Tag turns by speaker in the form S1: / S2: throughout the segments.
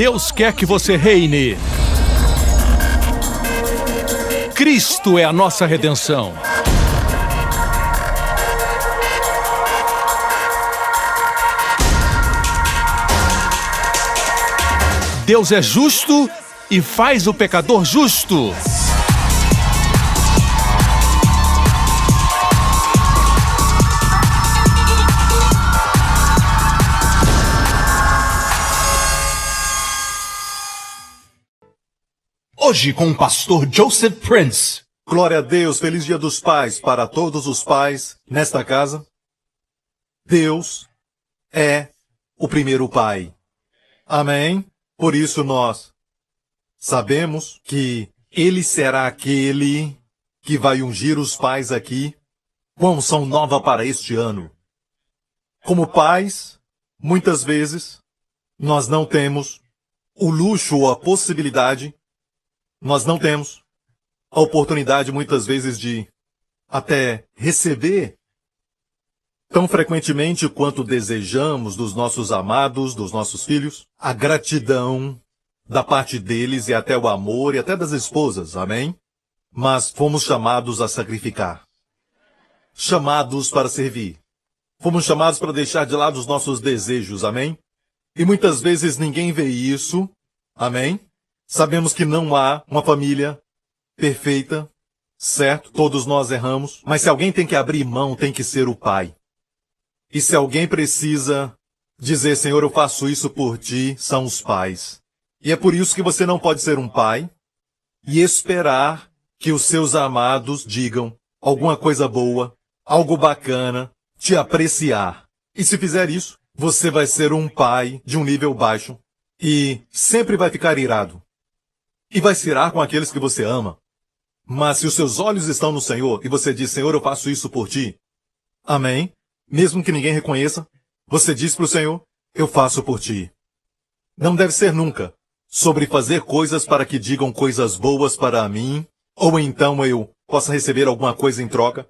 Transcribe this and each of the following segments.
S1: Deus quer que você reine. Cristo é a nossa redenção. Deus é justo e faz o pecador justo.
S2: Hoje com o pastor Joseph Prince.
S3: Glória a Deus, feliz Dia dos Pais para todos os pais nesta casa. Deus é o primeiro pai. Amém? Por isso nós sabemos que Ele será aquele que vai ungir os pais aqui com unção nova para este ano. Como pais, muitas vezes, nós não temos o luxo ou a possibilidade, nós não temos a oportunidade muitas vezes de até receber tão frequentemente quanto desejamos dos nossos amados, dos nossos filhos, a gratidão da parte deles e até o amor e até das esposas, amém? Mas fomos chamados a sacrificar, chamados para servir, fomos chamados para deixar de lado os nossos desejos, amém? E muitas vezes ninguém vê isso, amém? Sabemos que não há uma família perfeita, certo? Todos nós erramos, mas se alguém tem que abrir mão, tem que ser o pai. E se alguém precisa dizer, Senhor, eu faço isso por ti, são os pais. E é por isso que você não pode ser um pai e esperar que os seus amados digam alguma coisa boa, algo bacana, te apreciar. E se fizer isso, você vai ser um pai de um nível baixo e sempre vai ficar irado. E vai se irar com aqueles que você ama. Mas se os seus olhos estão no Senhor e você diz, Senhor, eu faço isso por ti, amém? Mesmo que ninguém reconheça, você diz para o Senhor, eu faço por ti. Não deve ser nunca sobre fazer coisas para que digam coisas boas para mim, ou então eu possa receber alguma coisa em troca.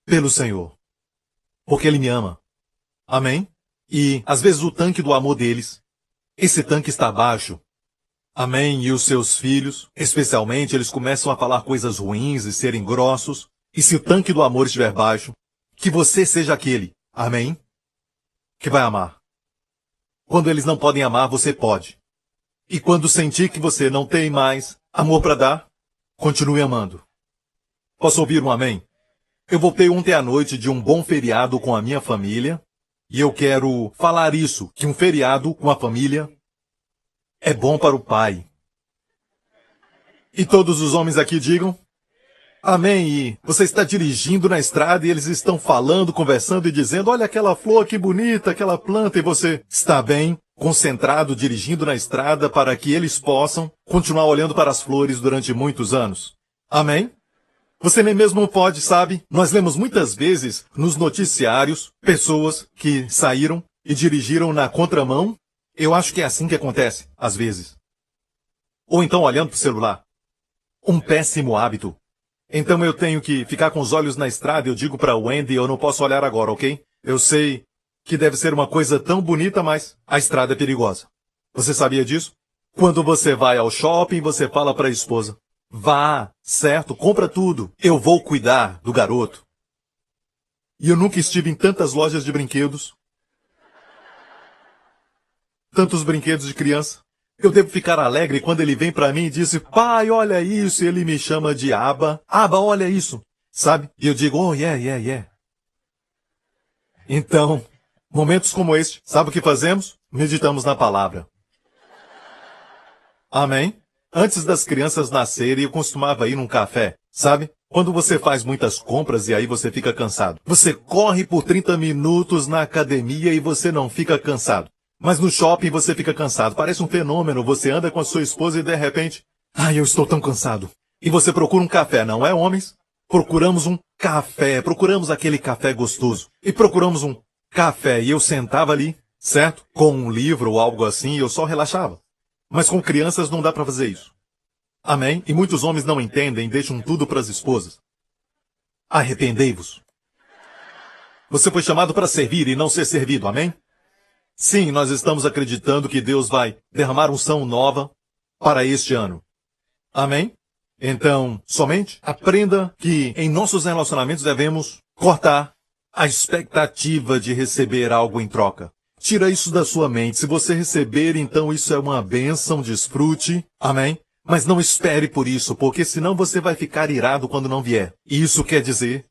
S3: Pelo Senhor. Porque Ele me ama. Amém? E às vezes o tanque do amor deles, esse tanque está baixo. Amém? E os seus filhos, especialmente, eles começam a falar coisas ruins e serem grossos. E se o tanque do amor estiver baixo, que você seja aquele, amém? Que vai amar. Quando eles não podem amar, você pode. E quando sentir que você não tem mais amor para dar, continue amando. Posso ouvir um amém? Eu voltei ontem à noite de um bom feriado com a minha família, e eu quero falar isso, que um feriado com a família é bom para o pai. E todos os homens aqui digam, amém. E você está dirigindo na estrada e eles estão falando, conversando e dizendo, olha aquela flor que bonita, aquela planta, e você está bem concentrado dirigindo na estrada para que eles possam continuar olhando para as flores durante muitos anos. Amém? Você nem mesmo pode, sabe? Nós lemos muitas vezes nos noticiários pessoas que saíram e dirigiram na contramão. Eu acho que é assim que acontece, às vezes. Ou então olhando para o celular. Um péssimo hábito. Então eu tenho que ficar com os olhos na estrada e eu digo para Wendy, eu não posso olhar agora, ok? Eu sei que deve ser uma coisa tão bonita, mas a estrada é perigosa. Você sabia disso? Quando você vai ao shopping, você fala para a esposa, vá, certo, compra tudo, eu vou cuidar do garoto. E eu nunca estive em tantas lojas de brinquedos. Tantos brinquedos de criança. Eu devo ficar alegre quando ele vem para mim e diz, pai, olha isso, e ele me chama de Aba. Aba, olha isso. Sabe? E eu digo, oh, yeah. Então, momentos como este, sabe o que fazemos? Meditamos na palavra. Amém? Antes das crianças nascerem, eu costumava ir num café, sabe? Quando você faz muitas compras e aí você fica cansado. Você corre por 30 minutos na academia e você não fica cansado. Mas no shopping você fica cansado. Parece um fenômeno. Você anda com a sua esposa e de repente... Ai, eu estou tão cansado. E você procura um café, não é, homens? Procuramos um café. Procuramos aquele café gostoso. E procuramos um café. E eu sentava ali, certo? Com um livro ou algo assim e eu só relaxava. Mas com crianças não dá para fazer isso. Amém? E muitos homens não entendem, deixam tudo para as esposas. Arrependei-vos. Você foi chamado para servir e não ser servido, amém? Sim, nós estamos acreditando que Deus vai derramar unção nova para este ano. Amém? Então, somente aprenda que em nossos relacionamentos devemos cortar a expectativa de receber algo em troca. Tira isso da sua mente. Se você receber, então isso é uma bênção, desfrute. Amém? Mas não espere por isso, porque senão você vai ficar irado quando não vier. E isso quer dizer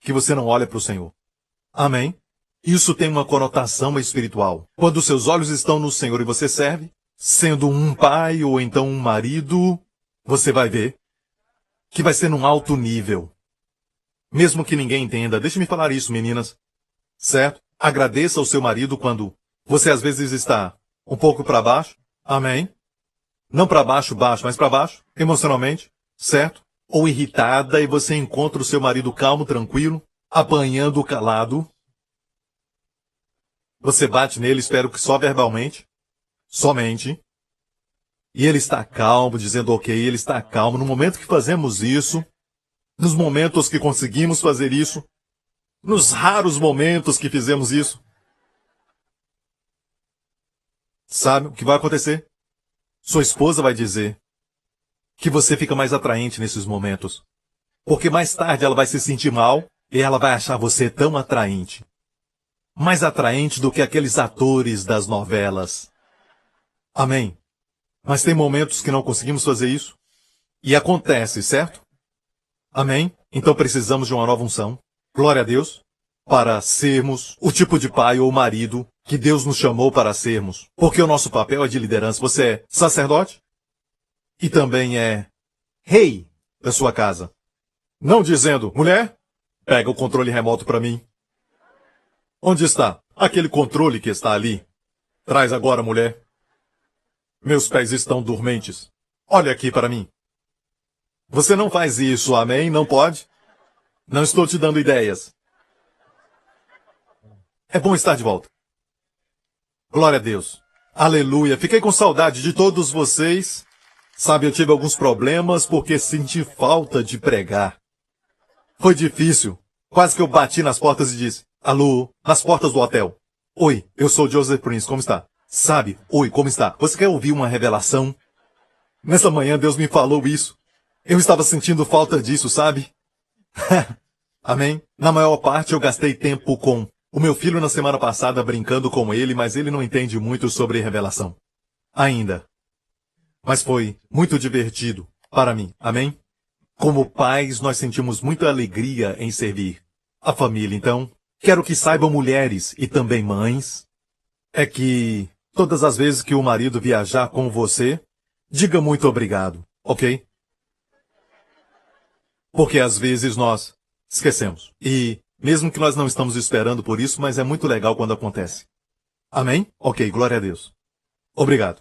S3: que você não olha para o Senhor. Amém? Isso tem uma conotação espiritual. Quando seus olhos estão no Senhor e você serve, sendo um pai ou então um marido, você vai ver que vai ser num alto nível. Mesmo que ninguém entenda, deixe-me falar isso, meninas. Certo? Agradeça ao seu marido quando você às vezes está um pouco para baixo. Amém? Não para baixo, mas para baixo, emocionalmente. Certo? Ou irritada e você encontra o seu marido calmo, tranquilo, apanhando calado. Você bate nele, espero que só verbalmente. Somente. E ele está calmo, dizendo ok, ele está calmo. No momento que fazemos isso, nos momentos que conseguimos fazer isso, nos raros momentos que fizemos isso, sabe o que vai acontecer? Sua esposa vai dizer que você fica mais atraente nesses momentos. Porque mais tarde ela vai se sentir mal e ela vai achar você tão atraente. Mais atraente do que aqueles atores das novelas. Amém? Mas tem momentos que não conseguimos fazer isso. E acontece, certo? Amém? Então precisamos de uma nova unção. Glória a Deus. Para sermos o tipo de pai ou marido que Deus nos chamou para sermos. Porque o nosso papel é de liderança. Você é sacerdote e também é rei da sua casa. Não dizendo, mulher, pega o controle remoto para mim. Onde está? Aquele controle que está ali. Traz agora, mulher. Meus pés estão dormentes. Olha aqui para mim. Você não faz isso, amém? Não pode? Não estou te dando ideias. É bom estar de volta. Glória a Deus. Aleluia. Fiquei com saudade de todos vocês. Sabe, eu tive alguns problemas porque senti falta de pregar. Foi difícil. Quase que eu bati nas portas e disse, alô, nas portas do hotel. Oi, eu sou Joseph Prince, como está? Sabe, oi, como está? Você quer ouvir uma revelação? Nessa manhã Deus me falou isso. Eu estava sentindo falta disso, sabe? Amém? Na maior parte eu gastei tempo com o meu filho na semana passada brincando com ele, mas ele não entende muito sobre revelação. Ainda. Mas foi muito divertido para mim. Amém? Como pais, nós sentimos muita alegria em servir a família. Então, quero que saibam mulheres e também mães, é que todas as vezes que o marido viajar com você, diga muito obrigado, ok? Porque às vezes nós esquecemos. E mesmo que nós não estamos esperando por isso, mas é muito legal quando acontece. Amém? Ok, glória a Deus. Obrigado.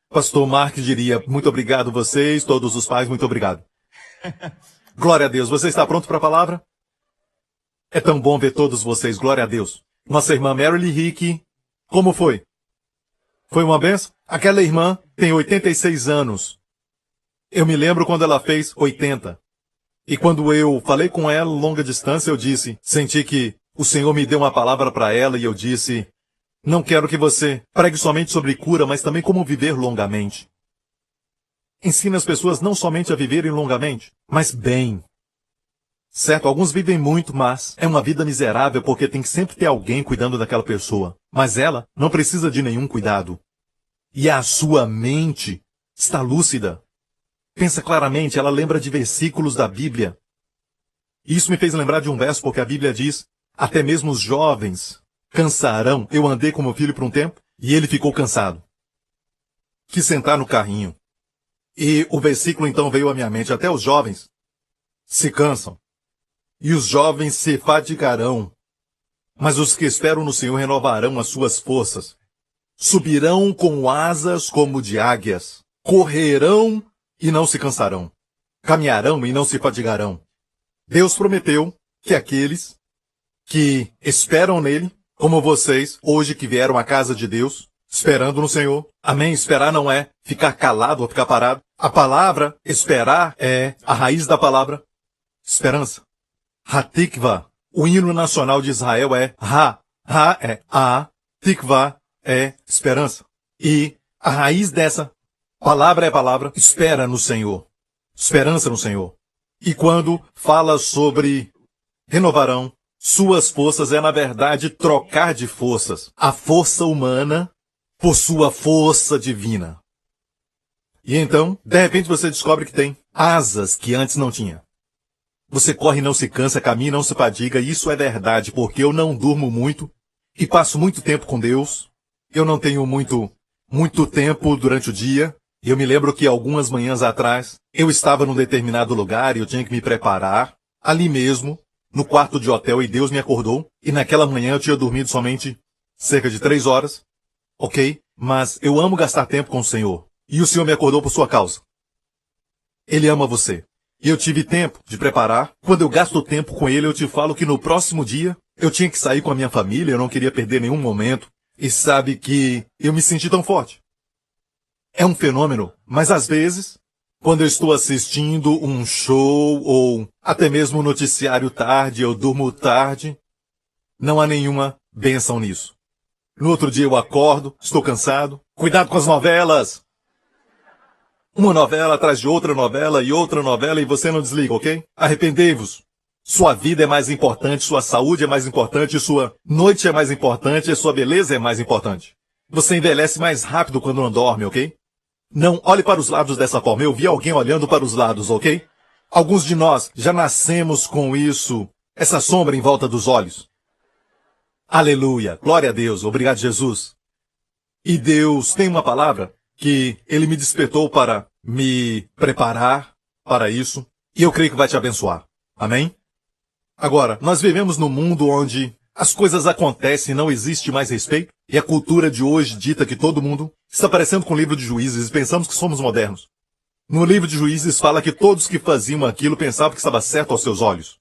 S3: Pastor Mark diria, muito obrigado vocês, todos os pais, muito obrigado. Glória a Deus. Você está pronto para a palavra? É tão bom ver todos vocês, glória a Deus. Nossa irmã Marilyn Rick, como foi? Foi uma benção? Aquela irmã tem 86 anos. Eu me lembro quando ela fez 80. E quando eu falei com ela, longa distância, eu disse, senti que o Senhor me deu uma palavra para ela e eu disse, não quero que você pregue somente sobre cura, mas também como viver longamente. Ensina as pessoas não somente a viverem longamente, mas bem. Certo, alguns vivem muito, mas é uma vida miserável porque tem que sempre ter alguém cuidando daquela pessoa. Mas ela não precisa de nenhum cuidado. E a sua mente está lúcida. Pensa claramente, ela lembra de versículos da Bíblia. Isso me fez lembrar de um verso porque a Bíblia diz, até mesmo os jovens cansarão. Eu andei com meu filho por um tempo e ele ficou cansado. Quis sentar no carrinho. E o versículo então veio à minha mente, até os jovens se cansam. E os jovens se fatigarão. Mas os que esperam no Senhor renovarão as suas forças. Subirão com asas como de águias. Correrão e não se cansarão. Caminharão e não se fatigarão. Deus prometeu que aqueles que esperam nele, como vocês, hoje que vieram à casa de Deus, esperando no Senhor. Amém? Esperar não é ficar calado ou ficar parado. A palavra esperar é a raiz da palavra esperança. Hatikva. O hino nacional de Israel é Ra é a, tikvá é esperança. E a raiz dessa palavra é a palavra espera no Senhor. Esperança no Senhor. E quando fala sobre renovarão suas forças, é na verdade trocar de forças. A força humana por sua força divina. E então, de repente você descobre que tem asas que antes não tinha. Você corre e não se cansa, caminha e não se fadiga, e isso é verdade, porque eu não durmo muito e passo muito tempo com Deus. Eu não tenho muito tempo durante o dia. Eu me lembro que algumas manhãs atrás, eu estava num determinado lugar e eu tinha que me preparar, ali mesmo, no quarto de hotel, e Deus me acordou, e naquela manhã eu tinha dormido somente cerca de 3 horas, ok? Mas eu amo gastar tempo com o Senhor, e o Senhor me acordou por sua causa. Ele ama você. E eu tive tempo de preparar. Quando eu gasto tempo com Ele, eu te falo que no próximo dia, eu tinha que sair com a minha família, eu não queria perder nenhum momento, e sabe que eu me senti tão forte. É um fenômeno, mas às vezes, quando eu estou assistindo um show ou até mesmo um noticiário tarde, eu durmo tarde, não há nenhuma bênção nisso. No outro dia eu acordo, estou cansado. Cuidado com as novelas! Uma novela atrás de outra novela e você não desliga, ok? Arrependei-vos. Sua vida é mais importante, sua saúde é mais importante, sua noite é mais importante, sua beleza é mais importante. Você envelhece mais rápido quando não dorme, ok? Não olhe para os lados dessa forma. Eu vi alguém olhando para os lados, ok? Alguns de nós já nascemos com isso, essa sombra em volta dos olhos. Aleluia, glória a Deus, obrigado Jesus. E Deus tem uma palavra que Ele me despertou para me preparar para isso, e eu creio que vai te abençoar. Amém? Agora, nós vivemos num mundo onde as coisas acontecem e não existe mais respeito, e a cultura de hoje dita que todo mundo está parecendo com o livro de Juízes e pensamos que somos modernos. No livro de Juízes fala que todos que faziam aquilo pensavam que estava certo aos seus olhos.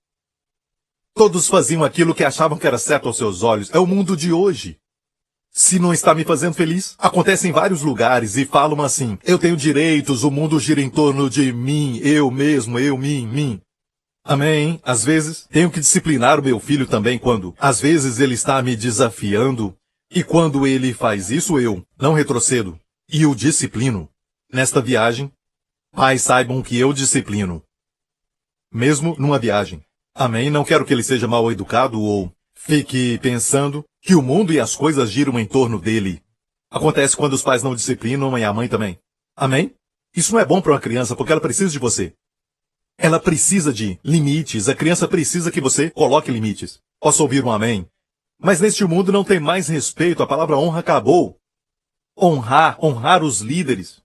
S3: Todos faziam aquilo que achavam que era certo aos seus olhos. É o mundo de hoje. Se não está me fazendo feliz, acontece em vários lugares e falam assim, eu tenho direitos, o mundo gira em torno de mim, eu mesmo, eu, mim. Amém? Às vezes, tenho que disciplinar o meu filho também quando, às vezes, ele está me desafiando, e quando ele faz isso, eu não retrocedo e o disciplino. Nesta viagem, pais saibam que eu disciplino. Mesmo numa viagem. Amém? Não quero que ele seja mal educado ou fique pensando que o mundo e as coisas giram em torno dele. Acontece quando os pais não disciplinam e a mãe também. Amém? Isso não é bom para uma criança porque ela precisa de você. Ela precisa de limites. A criança precisa que você coloque limites. Posso ouvir um amém? Mas neste mundo não tem mais respeito. A palavra honra acabou. Honrar os líderes.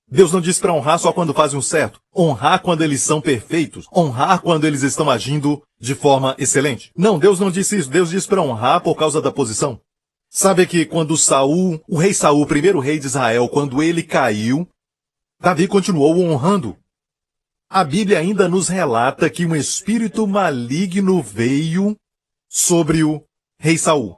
S3: Deus não diz para honrar só quando fazem o certo. Honrar quando eles são perfeitos. Honrar quando eles estão agindo de forma excelente. Não, Deus não disse isso. Deus disse para honrar por causa da posição. Sabe que quando Saul, o rei Saul, o primeiro rei de Israel, quando ele caiu, Davi continuou honrando. A Bíblia ainda nos relata que um espírito maligno veio sobre o rei Saul.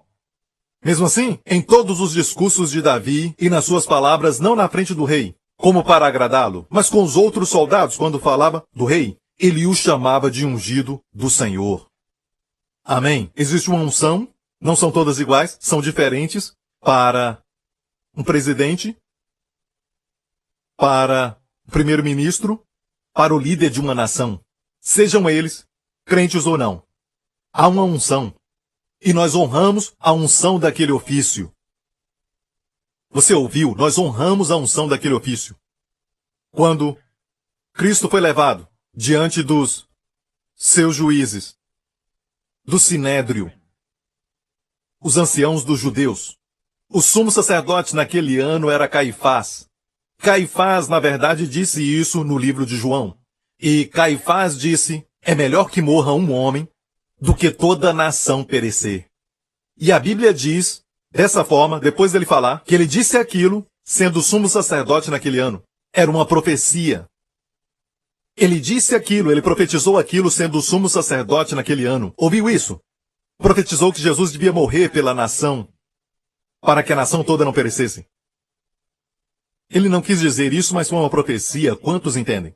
S3: Mesmo assim, em todos os discursos de Davi e nas suas palavras, não na frente do rei, como para agradá-lo, mas com os outros soldados, quando falava do rei, ele o chamava de ungido do Senhor. Amém? Existe uma unção, não são todas iguais, são diferentes para um presidente, para o primeiro-ministro, para o líder de uma nação, sejam eles crentes ou não. Há uma unção. E nós honramos a unção daquele ofício. Você ouviu? Nós honramos a unção daquele ofício. Quando Cristo foi levado diante dos seus juízes, do Sinédrio, os anciãos dos judeus, o sumo sacerdote naquele ano era Caifás. Caifás, na verdade, disse isso no livro de João. E Caifás disse, é melhor que morra um homem do que toda a nação perecer. E a Bíblia diz, dessa forma, depois dele falar, que ele disse aquilo, sendo sumo sacerdote naquele ano. Era uma profecia. Ele disse aquilo, ele profetizou aquilo, sendo sumo sacerdote naquele ano. Ouviu isso? Profetizou que Jesus devia morrer pela nação, para que a nação toda não perecesse. Ele não quis dizer isso, mas foi uma profecia. Quantos entendem?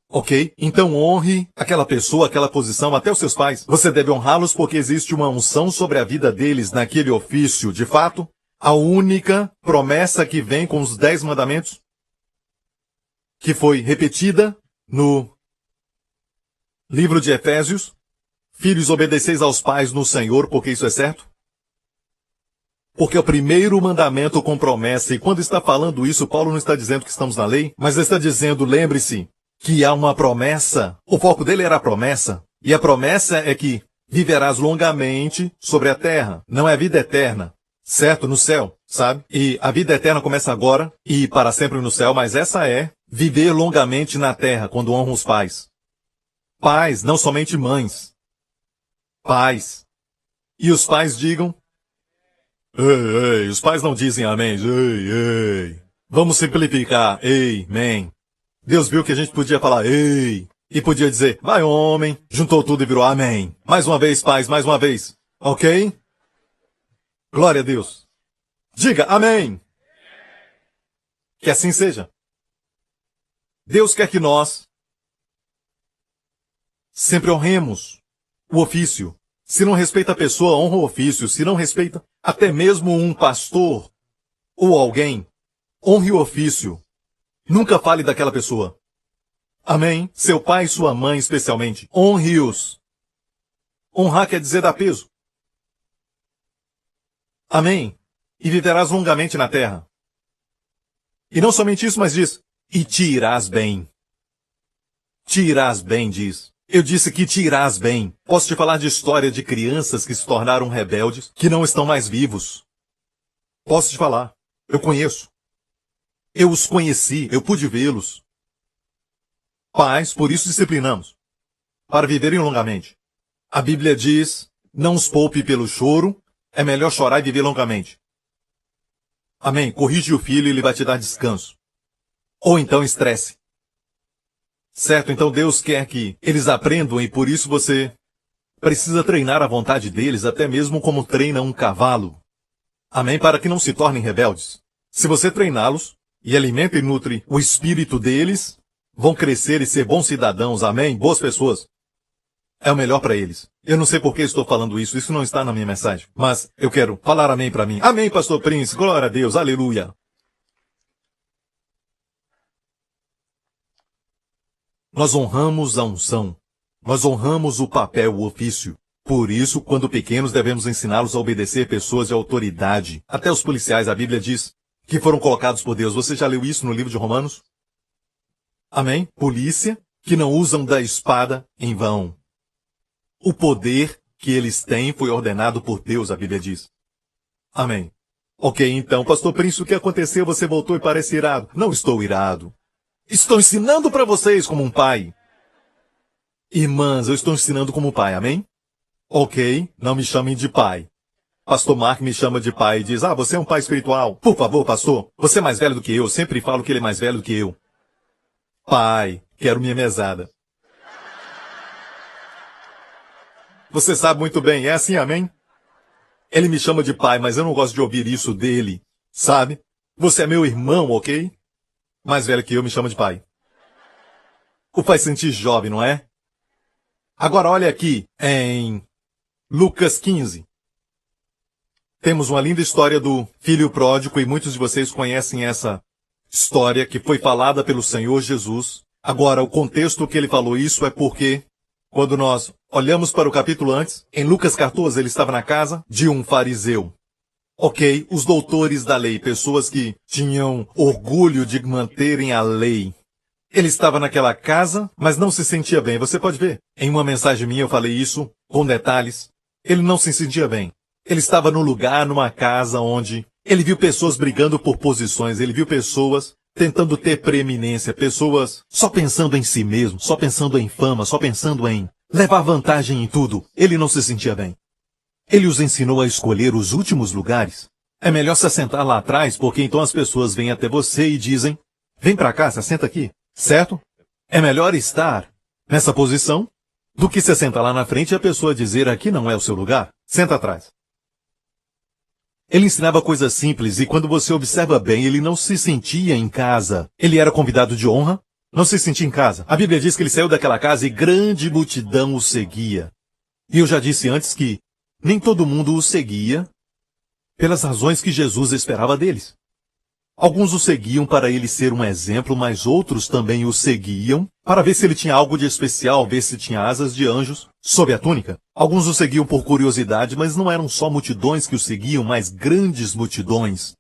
S3: Ok? Então honre aquela pessoa, aquela posição, até os seus pais. Você deve honrá-los porque existe uma unção sobre a vida deles naquele ofício. De fato, a única promessa que vem com os 10 mandamentos, que foi repetida no livro de Efésios: filhos, obedeceis aos pais no Senhor, porque isso é certo. Porque é o primeiro mandamento com promessa. E quando está falando isso, Paulo não está dizendo que estamos na lei, mas está dizendo, lembre-se, que há uma promessa. O foco dele era a promessa. E a promessa é que viverás longamente sobre a terra. Não é a vida eterna, certo? No céu, sabe? E a vida eterna começa agora e para sempre no céu, mas essa é viver longamente na terra, quando honram os pais. Pais, não somente mães. Pais. E os pais digam: ei, ei. Os pais não dizem amém. Ei, ei. Vamos simplificar. Ei, amém. Deus viu que a gente podia falar ei. E podia dizer, vai homem. Juntou tudo e virou amém. Mais uma vez, pais, mais uma vez. Ok? Glória a Deus. Diga amém. Que assim seja. Deus quer que nós sempre honremos o ofício. Se não respeita a pessoa, honra o ofício. Se não respeita até mesmo um pastor ou alguém, honre o ofício. Nunca fale daquela pessoa. Amém? Seu pai e sua mãe especialmente. Honre-os. Honrar quer dizer dar peso. Amém? E viverás longamente na terra. E não somente isso, mas diz, e te irás bem. Te irás bem, diz. Eu disse que te irás bem. Posso te falar de história de crianças que se tornaram rebeldes, que não estão mais vivos. Posso te falar. Eu conheço. Eu os conheci, eu pude vê-los. Pais, por isso disciplinamos, para viverem longamente. A Bíblia diz, não os poupe pelo choro, é melhor chorar e viver longamente. Amém. Corrige o filho e ele vai te dar descanso. Ou então estresse. Certo? Então Deus quer que eles aprendam e por isso você precisa treinar a vontade deles, até mesmo como treina um cavalo. Amém? Para que não se tornem rebeldes. Se você treiná-los e alimenta e nutre o espírito deles, vão crescer e ser bons cidadãos. Amém? Boas pessoas. É o melhor para eles. Eu não sei por que estou falando isso. Isso não está na minha mensagem. Mas eu quero falar amém para mim. Amém, pastor Prince. Glória a Deus. Aleluia. Nós honramos a unção. Nós honramos o papel, o ofício. Por isso, quando pequenos, devemos ensiná-los a obedecer pessoas de autoridade. Até os policiais, a Bíblia diz, que foram colocados por Deus. Você já leu isso no livro de Romanos? Amém? Polícia, que não usam da espada em vão. O poder que eles têm foi ordenado por Deus, a Bíblia diz. Amém. Ok, então, pastor Prince, o que aconteceu? Você voltou e parece irado. Não estou irado. Estou ensinando para vocês como um pai. Irmãs, eu estou ensinando como pai, amém? Ok, não me chamem de pai. Pastor Mark me chama de pai e diz, você é um pai espiritual. Por favor, pastor, você é mais velho do que eu. Sempre falo que ele é mais velho do que eu. Pai, quero minha mesada. Você sabe muito bem, é assim, amém? Ele me chama de pai, mas eu não gosto de ouvir isso dele, sabe? Você é meu irmão, ok? Mais velho que eu, me chama de pai. O faz sentir jovem, não é? Agora olha aqui, em Lucas 15. Temos uma linda história do filho pródigo e muitos de vocês conhecem essa história que foi falada pelo Senhor Jesus. Agora, o contexto que ele falou isso é porque, quando nós olhamos para o capítulo antes, em Lucas 14, ele estava na casa de um fariseu. Ok, os doutores da lei, pessoas que tinham orgulho de manterem a lei. Ele estava naquela casa, mas não se sentia bem. Você pode ver. Em uma mensagem minha eu falei isso, com detalhes. Ele não se sentia bem. Ele estava num lugar, numa casa onde ele viu pessoas brigando por posições. Ele viu pessoas tentando ter preeminência. Pessoas só pensando em si mesmo, só pensando em fama, só pensando em levar vantagem em tudo. Ele não se sentia bem. Ele os ensinou a escolher os últimos lugares. É melhor se assentar lá atrás, porque então as pessoas vêm até você e dizem, vem pra cá, se assenta aqui. Certo? É melhor estar nessa posição do que se sentar lá na frente e a pessoa dizer, aqui não é o seu lugar. Senta atrás. Ele ensinava coisas simples e quando você observa bem, ele não se sentia em casa. Ele era convidado de honra, Não se sentia em casa. A Bíblia diz que ele saiu daquela casa e grande multidão o seguia. E eu já disse antes que nem todo mundo o seguia pelas razões que Jesus esperava deles. Alguns o seguiam para ele ser um exemplo, mas outros também o seguiam para ver se ele tinha algo de especial, ver se tinha asas de anjos sob a túnica. Alguns o seguiam por curiosidade, mas não eram só multidões que o seguiam, mas grandes multidões.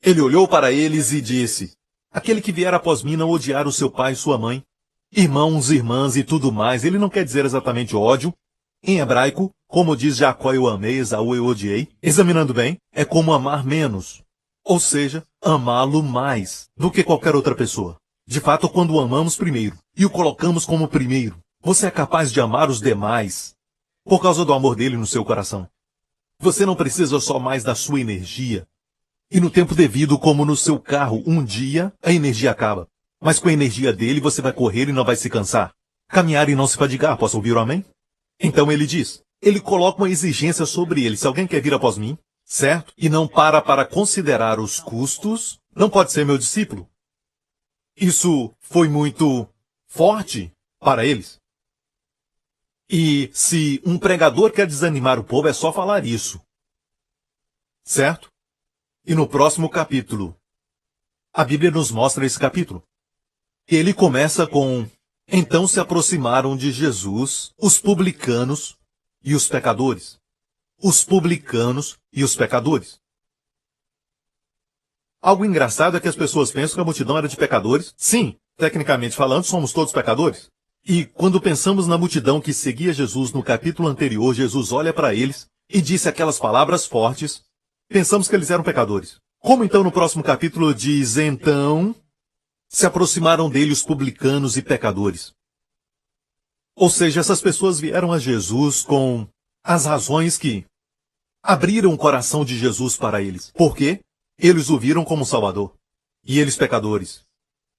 S3: Ele olhou para eles e disse: aquele que vier após mim não odiar o seu pai e sua mãe, irmãos, irmãs e tudo mais. Ele não quer dizer exatamente ódio. Em hebraico, como diz Jacó, eu amei, Esaú eu odiei. Examinando bem, é como amar menos. Ou seja, amá-lo mais do que qualquer outra pessoa. De fato, quando o amamos primeiro e o colocamos como primeiro, você é capaz de amar os demais por causa do amor dele no seu coração. Você não precisa só mais da sua energia. E no tempo devido, como no seu carro, um dia a energia acaba. Mas com a energia dele você vai correr e não vai se cansar. Caminhar e não se fadigar. Posso ouvir o amém? Então ele diz, ele coloca uma exigência sobre ele. Se alguém quer vir após mim, certo? E não para considerar os custos, não pode ser meu discípulo. Isso foi muito forte para eles. E se um pregador quer desanimar o povo, é só falar isso. Certo? E no próximo capítulo, a Bíblia nos mostra esse capítulo. Ele começa com: então se aproximaram de Jesus os publicanos e os pecadores. Os publicanos e os pecadores. Algo engraçado é que as pessoas pensam que a multidão era de pecadores. Sim, tecnicamente falando, somos todos pecadores. E quando pensamos na multidão que seguia Jesus no capítulo anterior, Jesus olha para eles e disse aquelas palavras fortes. Pensamos que eles eram pecadores. Como então no próximo capítulo diz, então se aproximaram dele os publicanos e pecadores. Ou seja, essas pessoas vieram a Jesus com as razões que abriram o coração de Jesus para eles. Por quê? Eles o viram como Salvador. E eles pecadores.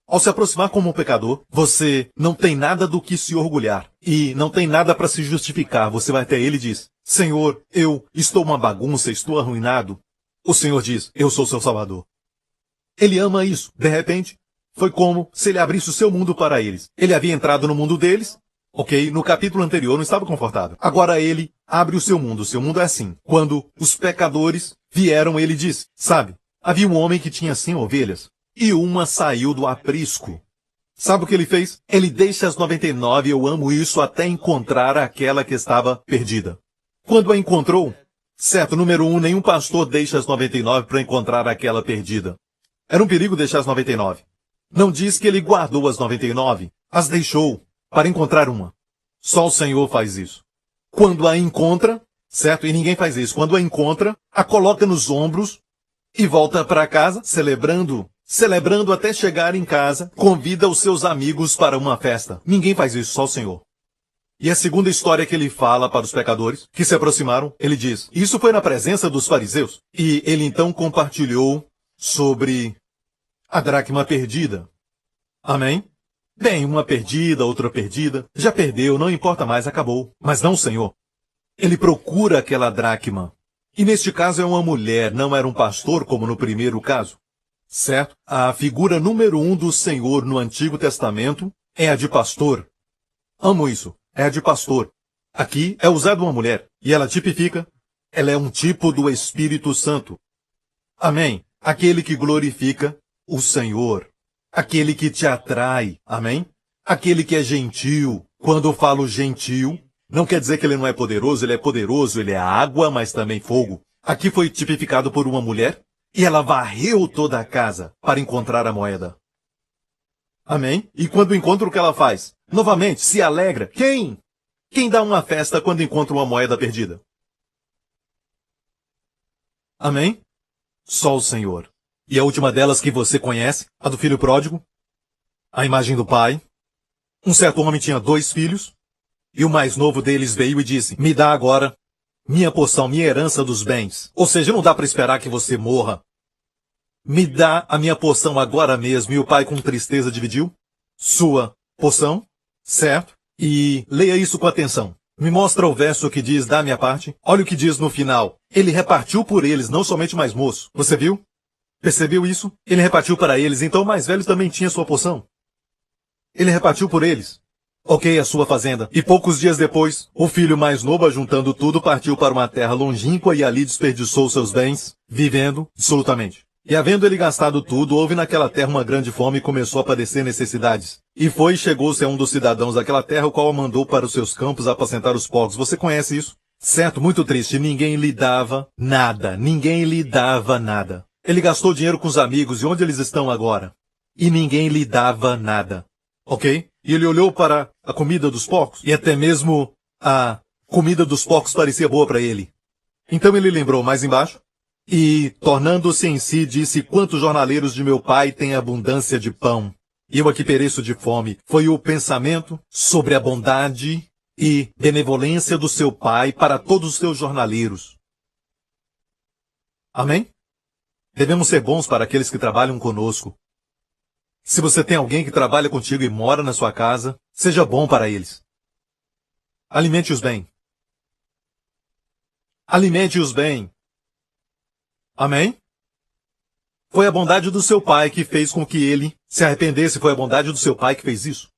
S3: Ao se aproximar como um pecador, você não tem nada do que se orgulhar. E não tem nada para se justificar. Você vai até ele e diz, Senhor, eu estou uma bagunça, estou arruinado. O Senhor diz, eu sou seu Salvador. Ele ama isso. De repente, foi como se ele abrisse o seu mundo para eles. Ele havia entrado no mundo deles, ok? No capítulo anterior não estava confortável. Agora ele abre o seu mundo. O seu mundo é assim. Quando os pecadores vieram, ele diz, sabe, havia um homem que tinha 100 ovelhas e uma saiu do aprisco. Sabe o que ele fez? Ele deixa as 99, eu amo isso, até encontrar aquela que estava perdida. Quando a encontrou, certo, número 1, nenhum pastor deixa as 99 para encontrar aquela perdida. Era um perigo deixar as 99. Não diz que ele guardou as 99, as deixou para encontrar uma. Só o Senhor faz isso. Quando a encontra, certo? E ninguém faz isso. Quando a encontra, a coloca nos ombros e volta para casa, celebrando até chegar em casa, convida os seus amigos para uma festa. Ninguém faz isso, só o Senhor. E a segunda história que ele fala para os pecadores, que se aproximaram, ele diz, isso foi na presença dos fariseus. E ele então compartilhou sobre a dracma perdida. Amém? Bem, uma perdida, outra perdida. Já perdeu, não importa mais, acabou. Mas não o Senhor. Ele procura aquela dracma. E neste caso é uma mulher, não era um pastor como no primeiro caso. Certo? A figura número 1 do Senhor no Antigo Testamento é a de pastor. Amo isso. É a de pastor. Aqui é usada uma mulher. E ela tipifica. Ela é um tipo do Espírito Santo. Amém? Aquele que glorifica o Senhor. Aquele que te atrai. Amém? Aquele que é gentil. Quando eu falo gentil, não quer dizer que ele não é poderoso. Ele é poderoso, ele é água, mas também fogo. Aqui foi tipificado por uma mulher. E ela varreu toda a casa para encontrar a moeda. Amém? E quando encontra, o que ela faz? Novamente, se alegra. Quem? Quem dá uma festa quando encontra uma moeda perdida? Amém? Só o Senhor. E a última delas que você conhece, a do filho pródigo, a imagem do pai. Um certo homem tinha 2 filhos, e o mais novo deles veio e disse, me dá agora minha porção, minha herança dos bens. Ou seja, não dá para esperar que você morra. Me dá a minha porção agora mesmo. E o pai com tristeza dividiu sua porção, certo? E leia isso com atenção. Me mostra o verso que diz, dá a minha parte. Olha o que diz no final. Ele repartiu por eles, não somente o mais moço. Você viu? Percebeu isso? Ele repartiu para eles, então o mais velho também tinha sua porção. Ele repartiu por eles. Ok, a sua fazenda. E poucos dias depois, o filho mais novo, ajuntando tudo, partiu para uma terra longínqua e ali desperdiçou seus bens, vivendo dissolutamente. E havendo ele gastado tudo, houve naquela terra uma grande fome e começou a padecer necessidades. E foi e chegou-se a um dos cidadãos daquela terra, o qual o mandou para os seus campos apacentar os porcos. Você conhece isso? Certo, muito triste. Ninguém lhe dava nada. Ninguém lhe dava nada. Ele gastou dinheiro com os amigos. E onde eles estão agora? E ninguém lhe dava nada. Ok? E ele olhou para a comida dos porcos. E até mesmo a comida dos porcos parecia boa para ele. Então ele lembrou mais embaixo. E, tornando-se em si, disse: quantos jornaleiros de meu pai têm abundância de pão? E eu aqui pereço de fome. Foi o pensamento sobre a bondade e benevolência do seu pai para todos os seus jornaleiros. Amém? Devemos ser bons para aqueles que trabalham conosco. Se você tem alguém que trabalha contigo e mora na sua casa, seja bom para eles. Alimente-os bem. Alimente-os bem. Amém? Foi a bondade do seu pai que fez com que ele se arrependesse. Foi a bondade do seu pai que fez isso.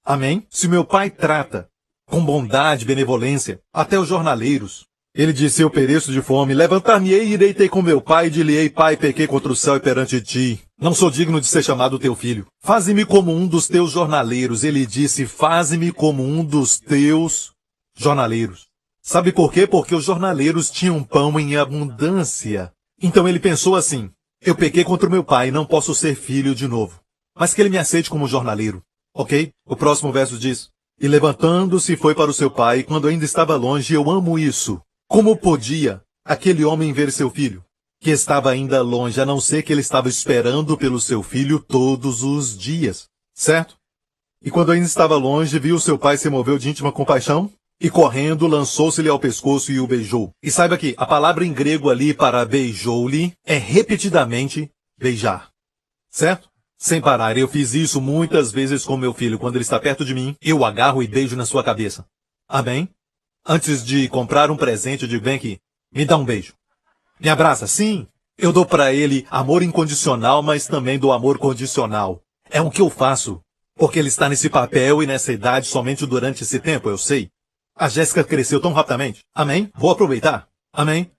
S3: Amém? Se meu pai trata com bondade e benevolência até os jornaleiros, ele disse: eu pereço de fome, levantar-me-ei e irei ter com meu pai e dir-lhe-ei: pai, pequei contra o céu e perante ti. Não sou digno de ser chamado teu filho. Faze-me como um dos teus jornaleiros. Ele disse: faze-me como um dos teus jornaleiros. Sabe por quê? Porque os jornaleiros tinham pão em abundância. Então ele pensou assim: eu pequei contra o meu pai, não posso ser filho de novo. Mas que ele me aceite como jornaleiro. Ok? O próximo verso diz: e levantando-se foi para o seu pai, quando ainda estava longe. Eu amo isso. Como podia aquele homem ver seu filho, que estava ainda longe, a não ser que ele estava esperando pelo seu filho todos os dias? Certo? E quando ainda estava longe, viu seu pai, se moveu de íntima compaixão, e correndo, lançou-se-lhe ao pescoço e o beijou. E saiba que a palavra em grego ali para beijou-lhe é repetidamente beijar. Certo? Sem parar. Eu fiz isso muitas vezes com meu filho. Quando ele está perto de mim, eu o agarro e beijo na sua cabeça. Amém? Antes de comprar um presente, eu digo: vem aqui, me dá um beijo. Me abraça. Sim, eu dou para ele amor incondicional, mas também dou amor condicional. É o que eu faço, porque ele está nesse papel e nessa idade somente durante esse tempo, eu sei. A Jéssica cresceu tão rapidamente. Amém? Vou aproveitar. Amém?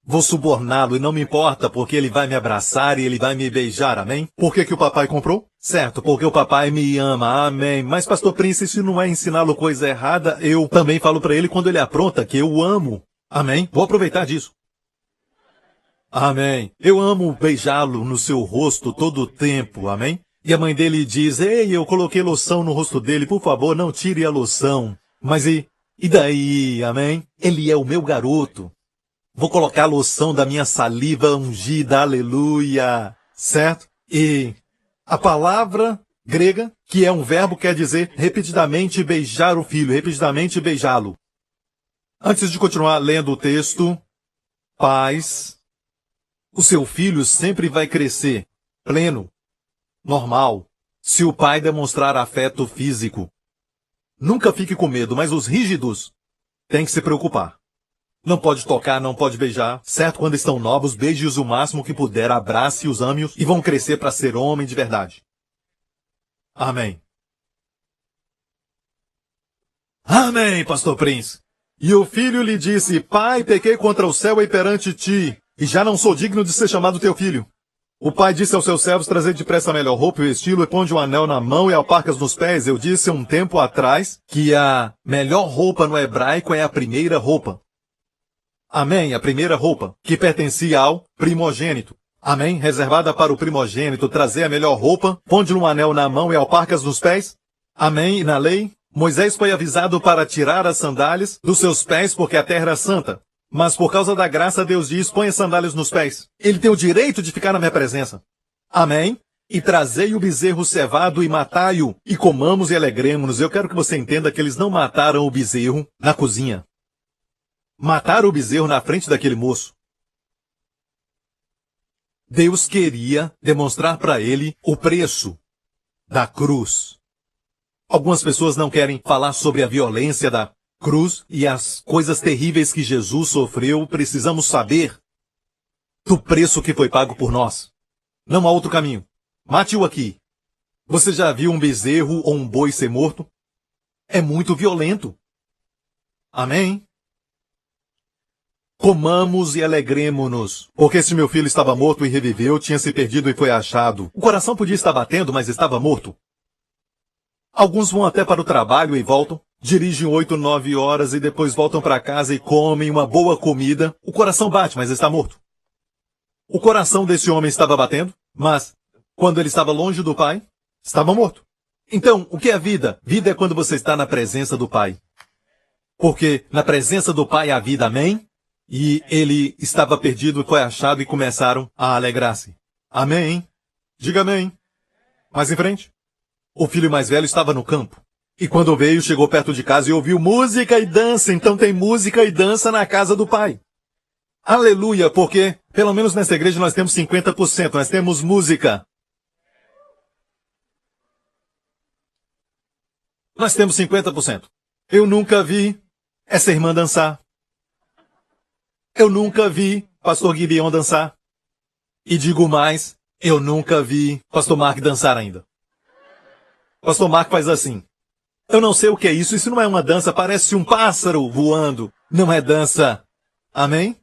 S3: Vou suborná-lo e não me importa, porque ele vai me abraçar e ele vai me beijar. Amém? Por que o papai comprou? Certo, porque o papai me ama. Amém. Mas, pastor Prince, se não é ensiná-lo coisa errada, eu também falo para ele quando ele apronta que eu o amo. Amém? Vou aproveitar disso. Amém. Eu amo beijá-lo no seu rosto todo o tempo. Amém? E a mãe dele diz: ei, eu coloquei loção no rosto dele, por favor, não tire a loção. Mas e daí? Amém? Ele é o meu garoto. Vou colocar a loção da minha saliva ungida, aleluia. Certo? E a palavra grega, que é um verbo, quer dizer repetidamente beijar o filho, repetidamente beijá-lo. Antes de continuar lendo o texto, pais, o seu filho sempre vai crescer pleno, normal, se o pai demonstrar afeto físico. Nunca fique com medo, mas os rígidos têm que se preocupar. Não pode tocar, não pode beijar. Certo, quando estão novos, beije-os o máximo que puder, abrace-os, ame-os e vão crescer para ser homem de verdade. Amém. Amém, pastor Prince. E o filho lhe disse: pai, pequei contra o céu e perante ti, e já não sou digno de ser chamado teu filho. O pai disse aos seus servos: trazei depressa a melhor roupa e vesti-lo, e ponde um anel na mão e alparcas nos pés. Eu disse um tempo atrás que a melhor roupa no hebraico é a primeira roupa. Amém, a primeira roupa, que pertencia ao primogênito. Amém, reservada para o primogênito, trazer a melhor roupa, ponde-lhe um anel na mão e alparcas nos pés. Amém, e na lei, Moisés foi avisado para tirar as sandálias dos seus pés, porque a terra era santa. Mas por causa da graça, Deus diz: põe as sandálias nos pés. Ele tem o direito de ficar na minha presença. Amém? E trazei o bezerro cevado e matai-o, e comamos e alegremos-nos. Eu quero que você entenda que eles não mataram o bezerro na cozinha. Mataram o bezerro na frente daquele moço. Deus queria demonstrar para ele o preço da cruz. Algumas pessoas não querem falar sobre a violência da cruz e as coisas terríveis que Jesus sofreu. Precisamos saber do preço que foi pago por nós. Não há outro caminho. Mate-o aqui. Você já viu um bezerro ou um boi ser morto? É muito violento. Amém? Comamos e alegremo-nos, porque se meu filho estava morto e reviveu, tinha se perdido e foi achado. O coração podia estar batendo, mas estava morto. Alguns vão até para o trabalho e voltam, dirigem 8, 9 horas e depois voltam para casa e comem uma boa comida. O coração bate, mas está morto. O coração desse homem estava batendo, mas quando ele estava longe do Pai, estava morto. Então, o que é vida? Vida é quando você está na presença do Pai. Porque na presença do Pai há vida, amém? E ele estava perdido, foi achado e começaram a alegrar-se. Amém? Diga amém. Mais em frente. O filho mais velho estava no campo. E quando veio, chegou perto de casa e ouviu música e dança. Então tem música e dança na casa do pai. Aleluia, porque pelo menos nessa igreja nós temos 50%. Nós temos música. Nós temos 50%. Eu nunca vi essa irmã dançar. Eu nunca vi pastor Gideon dançar. E digo mais, eu nunca vi pastor Mark dançar ainda. Pastor Mark faz assim. Eu não sei o que é isso. Isso não é uma dança, parece um pássaro voando. Não é dança. Amém?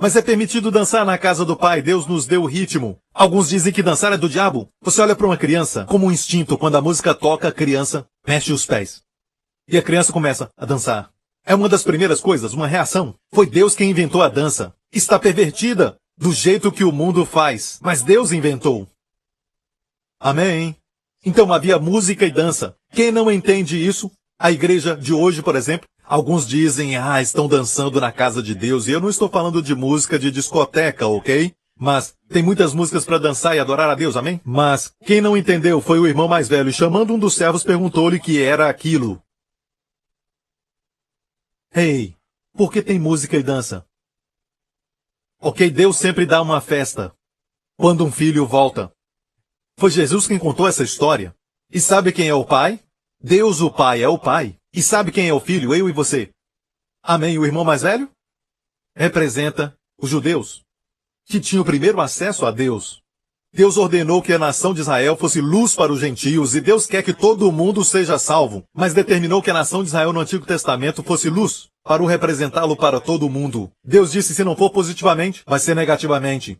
S3: Mas é permitido dançar na casa do Pai. Deus nos deu o ritmo. Alguns dizem que dançar é do diabo. Você olha para uma criança como um instinto. Quando a música toca, a criança mexe os pés. E a criança começa a dançar. É uma das primeiras coisas, uma reação. Foi Deus quem inventou a dança. Está pervertida do jeito que o mundo faz. Mas Deus inventou. Amém? Então havia música e dança. Quem não entende isso? A igreja de hoje, por exemplo, alguns dizem, estão dançando na casa de Deus. E eu não estou falando de música de discoteca, ok? Mas tem muitas músicas para dançar e adorar a Deus, amém? Mas quem não entendeu foi o irmão mais velho, e chamando um dos servos, perguntou-lhe o que era aquilo. Ei, por que tem música e dança? Ok, Deus sempre dá uma festa quando um filho volta. Foi Jesus quem contou essa história. E sabe quem é o Pai? Deus o Pai é o Pai. E sabe quem é o Filho? Eu e você. Amém? O irmão mais velho? Representa os judeus, que tinham o primeiro acesso a Deus. Deus ordenou que a nação de Israel fosse luz para os gentios, e Deus quer que todo mundo seja salvo, mas determinou que a nação de Israel no Antigo Testamento fosse luz, para o representá-lo para todo mundo. Deus disse, se não for positivamente, vai ser negativamente.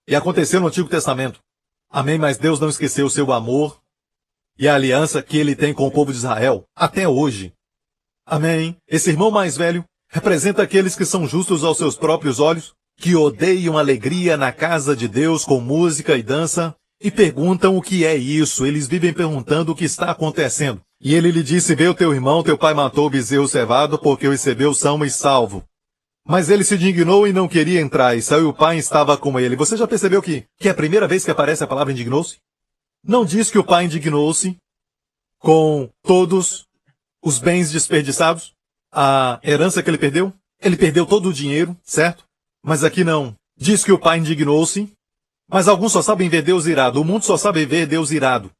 S3: E aconteceu no Antigo Testamento. Amém, mas Deus não esqueceu o seu amor e a aliança que ele tem com o povo de Israel, até hoje. Amém. Esse irmão mais velho representa aqueles que são justos aos seus próprios olhos, que odeiam alegria na casa de Deus com música e dança, e perguntam o que é isso. Eles vivem perguntando o que está acontecendo. E ele lhe disse, vê o teu irmão, teu pai matou o bezerro cevado, porque o recebeu são e salvo. Mas ele se indignou e não queria entrar, e saiu o pai e estava com ele. Você já percebeu que é a primeira vez que aparece a palavra indignou-se? Não diz que o pai indignou-se com todos os bens desperdiçados, a herança que ele perdeu. Ele perdeu todo o dinheiro, certo? Mas aqui não. Diz que o pai indignou-se, mas alguns só sabem ver Deus irado. O mundo só sabe ver Deus irado.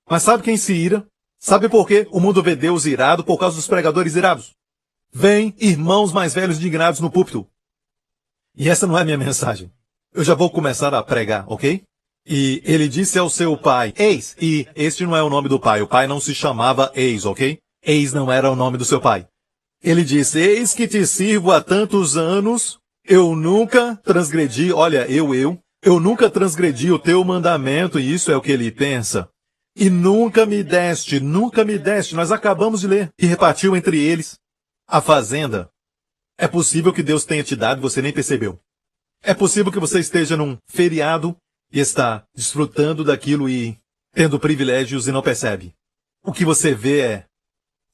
S3: Mas sabe quem se ira? Sabe por quê o mundo vê Deus irado? Por causa dos pregadores irados. Vem irmãos mais velhos indignados no púlpito. E essa não é a minha mensagem. Eu já vou começar a pregar, ok? E ele disse ao seu pai, Eis, e este não é o nome do pai. O pai não se chamava Eis, ok? Eis não era o nome do seu pai. Ele disse, eis que te sirvo há tantos anos, eu nunca transgredi, eu nunca transgredi o teu mandamento, e isso é o que ele pensa. E nunca me deste, nós acabamos de ler, e repartiu entre eles a fazenda. É possível que Deus tenha te dado e você nem percebeu. É possível que você esteja num feriado e está desfrutando daquilo e tendo privilégios e não percebe. O que você vê é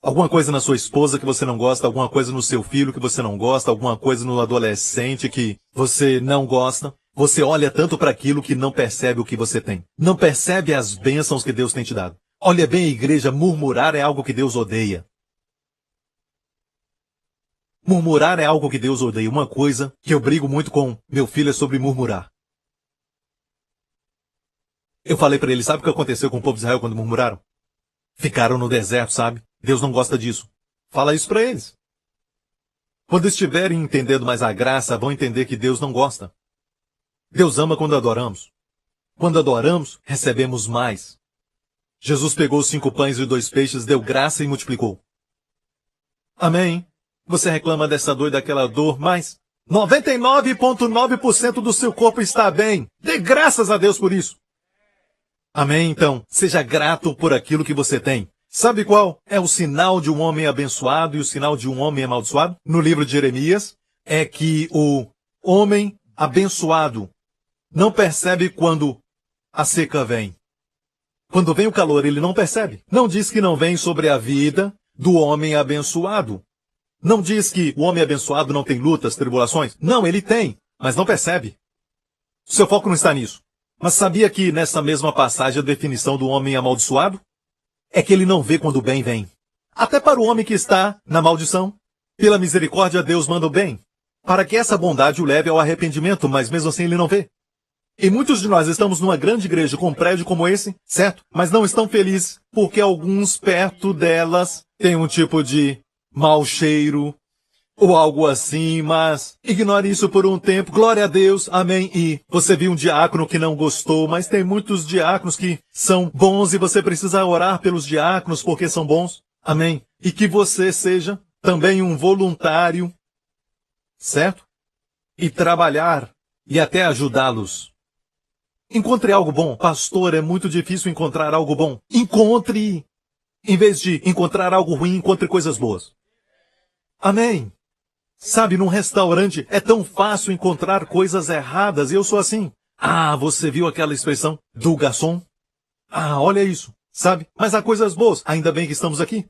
S3: alguma coisa na sua esposa que você não gosta, alguma coisa no seu filho que você não gosta, alguma coisa no adolescente que você não gosta. Você olha tanto para aquilo que não percebe o que você tem. Não percebe as bênçãos que Deus tem te dado. Olha bem, igreja, murmurar é algo que Deus odeia. Murmurar é algo que Deus odeia. Uma coisa que eu brigo muito com meu filho é sobre murmurar. Eu falei para ele, sabe o que aconteceu com o povo de Israel quando murmuraram? Ficaram no deserto, sabe? Deus não gosta disso. Fala isso para eles. Quando estiverem entendendo mais a graça, vão entender que Deus não gosta. Deus ama quando adoramos. Quando adoramos, recebemos mais. Jesus pegou os 5 pães e 2 peixes, deu graça e multiplicou. Amém? Você reclama dessa dor e daquela dor, mas 99,9% do seu corpo está bem. Dê graças a Deus por isso. Amém? Então, seja grato por aquilo que você tem. Sabe qual é o sinal de um homem abençoado e o sinal de um homem amaldiçoado? No livro de Jeremias, é que o homem abençoado não percebe quando a seca vem. Quando vem o calor, ele não percebe. Não diz que não vem sobre a vida do homem abençoado. Não diz que o homem abençoado não tem lutas, tribulações. Não, ele tem, mas não percebe. Seu foco não está nisso. Mas sabia que nessa mesma passagem a definição do homem amaldiçoado é que ele não vê quando o bem vem. Até para o homem que está na maldição, pela misericórdia Deus manda o bem, para que essa bondade o leve ao arrependimento, mas mesmo assim ele não vê. E muitos de nós estamos numa grande igreja com um prédio como esse, certo? Mas não estão felizes porque alguns perto delas têm um tipo de mau cheiro ou algo assim, mas ignore isso por um tempo. Glória a Deus, amém. E você viu um diácono que não gostou, mas tem muitos diáconos que são bons e você precisa orar pelos diáconos porque são bons, amém. E que você seja também um voluntário, certo? E trabalhar e até ajudá-los. Encontre algo bom. Pastor, é muito difícil encontrar algo bom. Encontre. Em vez de encontrar algo ruim, encontre coisas boas. Amém. Sabe, num restaurante é tão fácil encontrar coisas erradas e eu sou assim. Ah, você viu aquela expressão do garçom? Ah, olha isso. Sabe? Mas há coisas boas. Ainda bem que estamos aqui.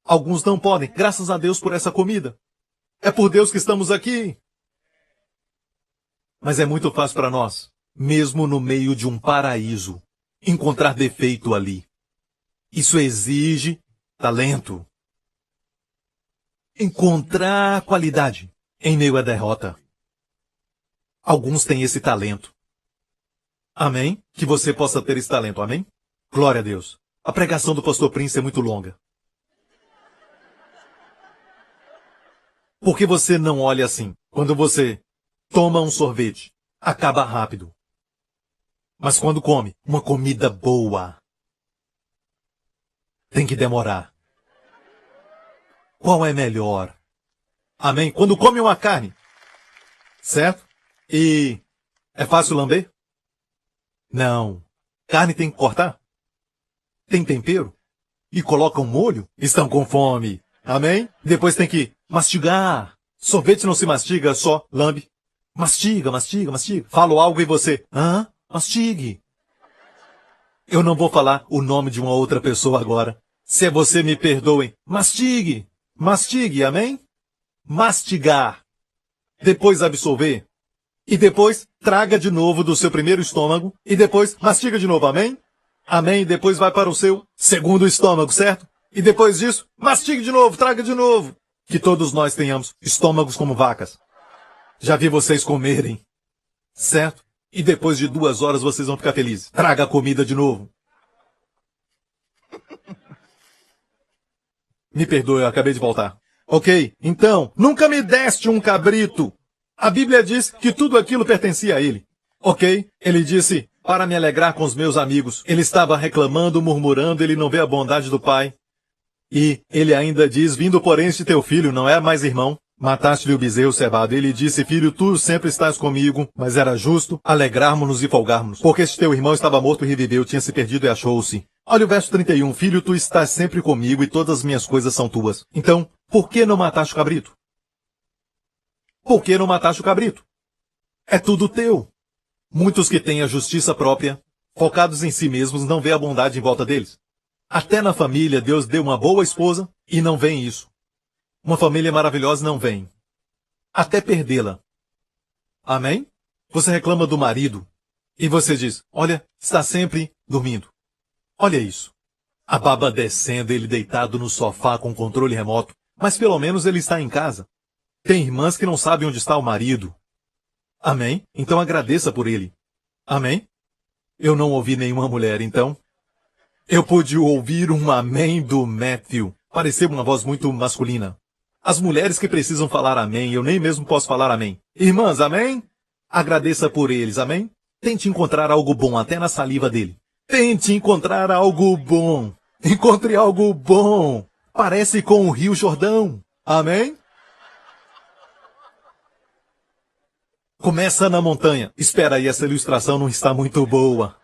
S3: Alguns não podem. Graças a Deus por essa comida. É por Deus que estamos aqui. Mas é muito fácil para nós, mesmo no meio de um paraíso, encontrar defeito ali. Isso exige talento. Encontrar qualidade em meio à derrota. Alguns têm esse talento. Amém? Que você possa ter esse talento, amém? Glória a Deus. A pregação do pastor Prince é muito longa. Por que você não olha assim? Quando você toma um sorvete, acaba rápido. Mas quando come uma comida boa, tem que demorar. Qual é melhor? Amém? Quando come uma carne, certo? E é fácil lamber? Não. Carne tem que cortar? Tem tempero? E colocam molho? Estão com fome. Amém? Depois tem que mastigar. Sorvete não se mastiga, só lambe. Mastiga, mastiga, mastiga. Falo algo e você, mastigue. Eu não vou falar o nome de uma outra pessoa agora. Se você me perdoem, mastigue. Mastigue, amém? Mastigar. Depois absorver. E depois traga de novo do seu primeiro estômago. E depois mastiga de novo, amém? Amém. Depois vai para o seu segundo estômago, certo? E depois disso, mastigue de novo, traga de novo. Que todos nós tenhamos estômagos como vacas. Já vi vocês comerem, certo? E depois de 2 horas vocês vão ficar felizes. Traga a comida de novo. Me perdoe, eu acabei de voltar. Ok, então, nunca me deste um cabrito. A Bíblia diz que tudo aquilo pertencia a ele. Ok, ele disse, para me alegrar com os meus amigos. Ele estava reclamando, murmurando, ele não vê a bondade do pai. E ele ainda diz, vindo porém este teu filho, não é mais irmão. Mataste-lhe o bezerro cevado. Ele disse, filho, tu sempre estás comigo, mas era justo alegrarmos-nos e folgarmos. Porque este teu irmão estava morto e reviveu, tinha se perdido e achou-se. Olha o verso 31, filho, tu estás sempre comigo e todas as minhas coisas são tuas. Então, por que não mataste o cabrito? Por que não mataste o cabrito? É tudo teu. Muitos que têm a justiça própria, focados em si mesmos, não vê a bondade em volta deles. Até na família, Deus deu uma boa esposa e não vem isso. Uma família maravilhosa não vem. Até perdê-la. Amém? Você reclama do marido e você diz, olha, está sempre dormindo. Olha isso. A baba descendo, ele deitado no sofá com controle remoto, mas pelo menos ele está em casa. Tem irmãs que não sabem onde está o marido. Amém? Então agradeça por ele. Amém? Eu não ouvi nenhuma mulher, então. Eu pude ouvir um amém do Matthew. Pareceu uma voz muito masculina. As mulheres que precisam falar amém, eu nem mesmo posso falar amém. Irmãs, amém? Agradeça por eles, amém? Tente encontrar algo bom até na saliva dele. Tente encontrar algo bom. Encontre algo bom. Parece com o Rio Jordão. Amém? Começa na montanha. Espera aí, essa ilustração não está muito boa.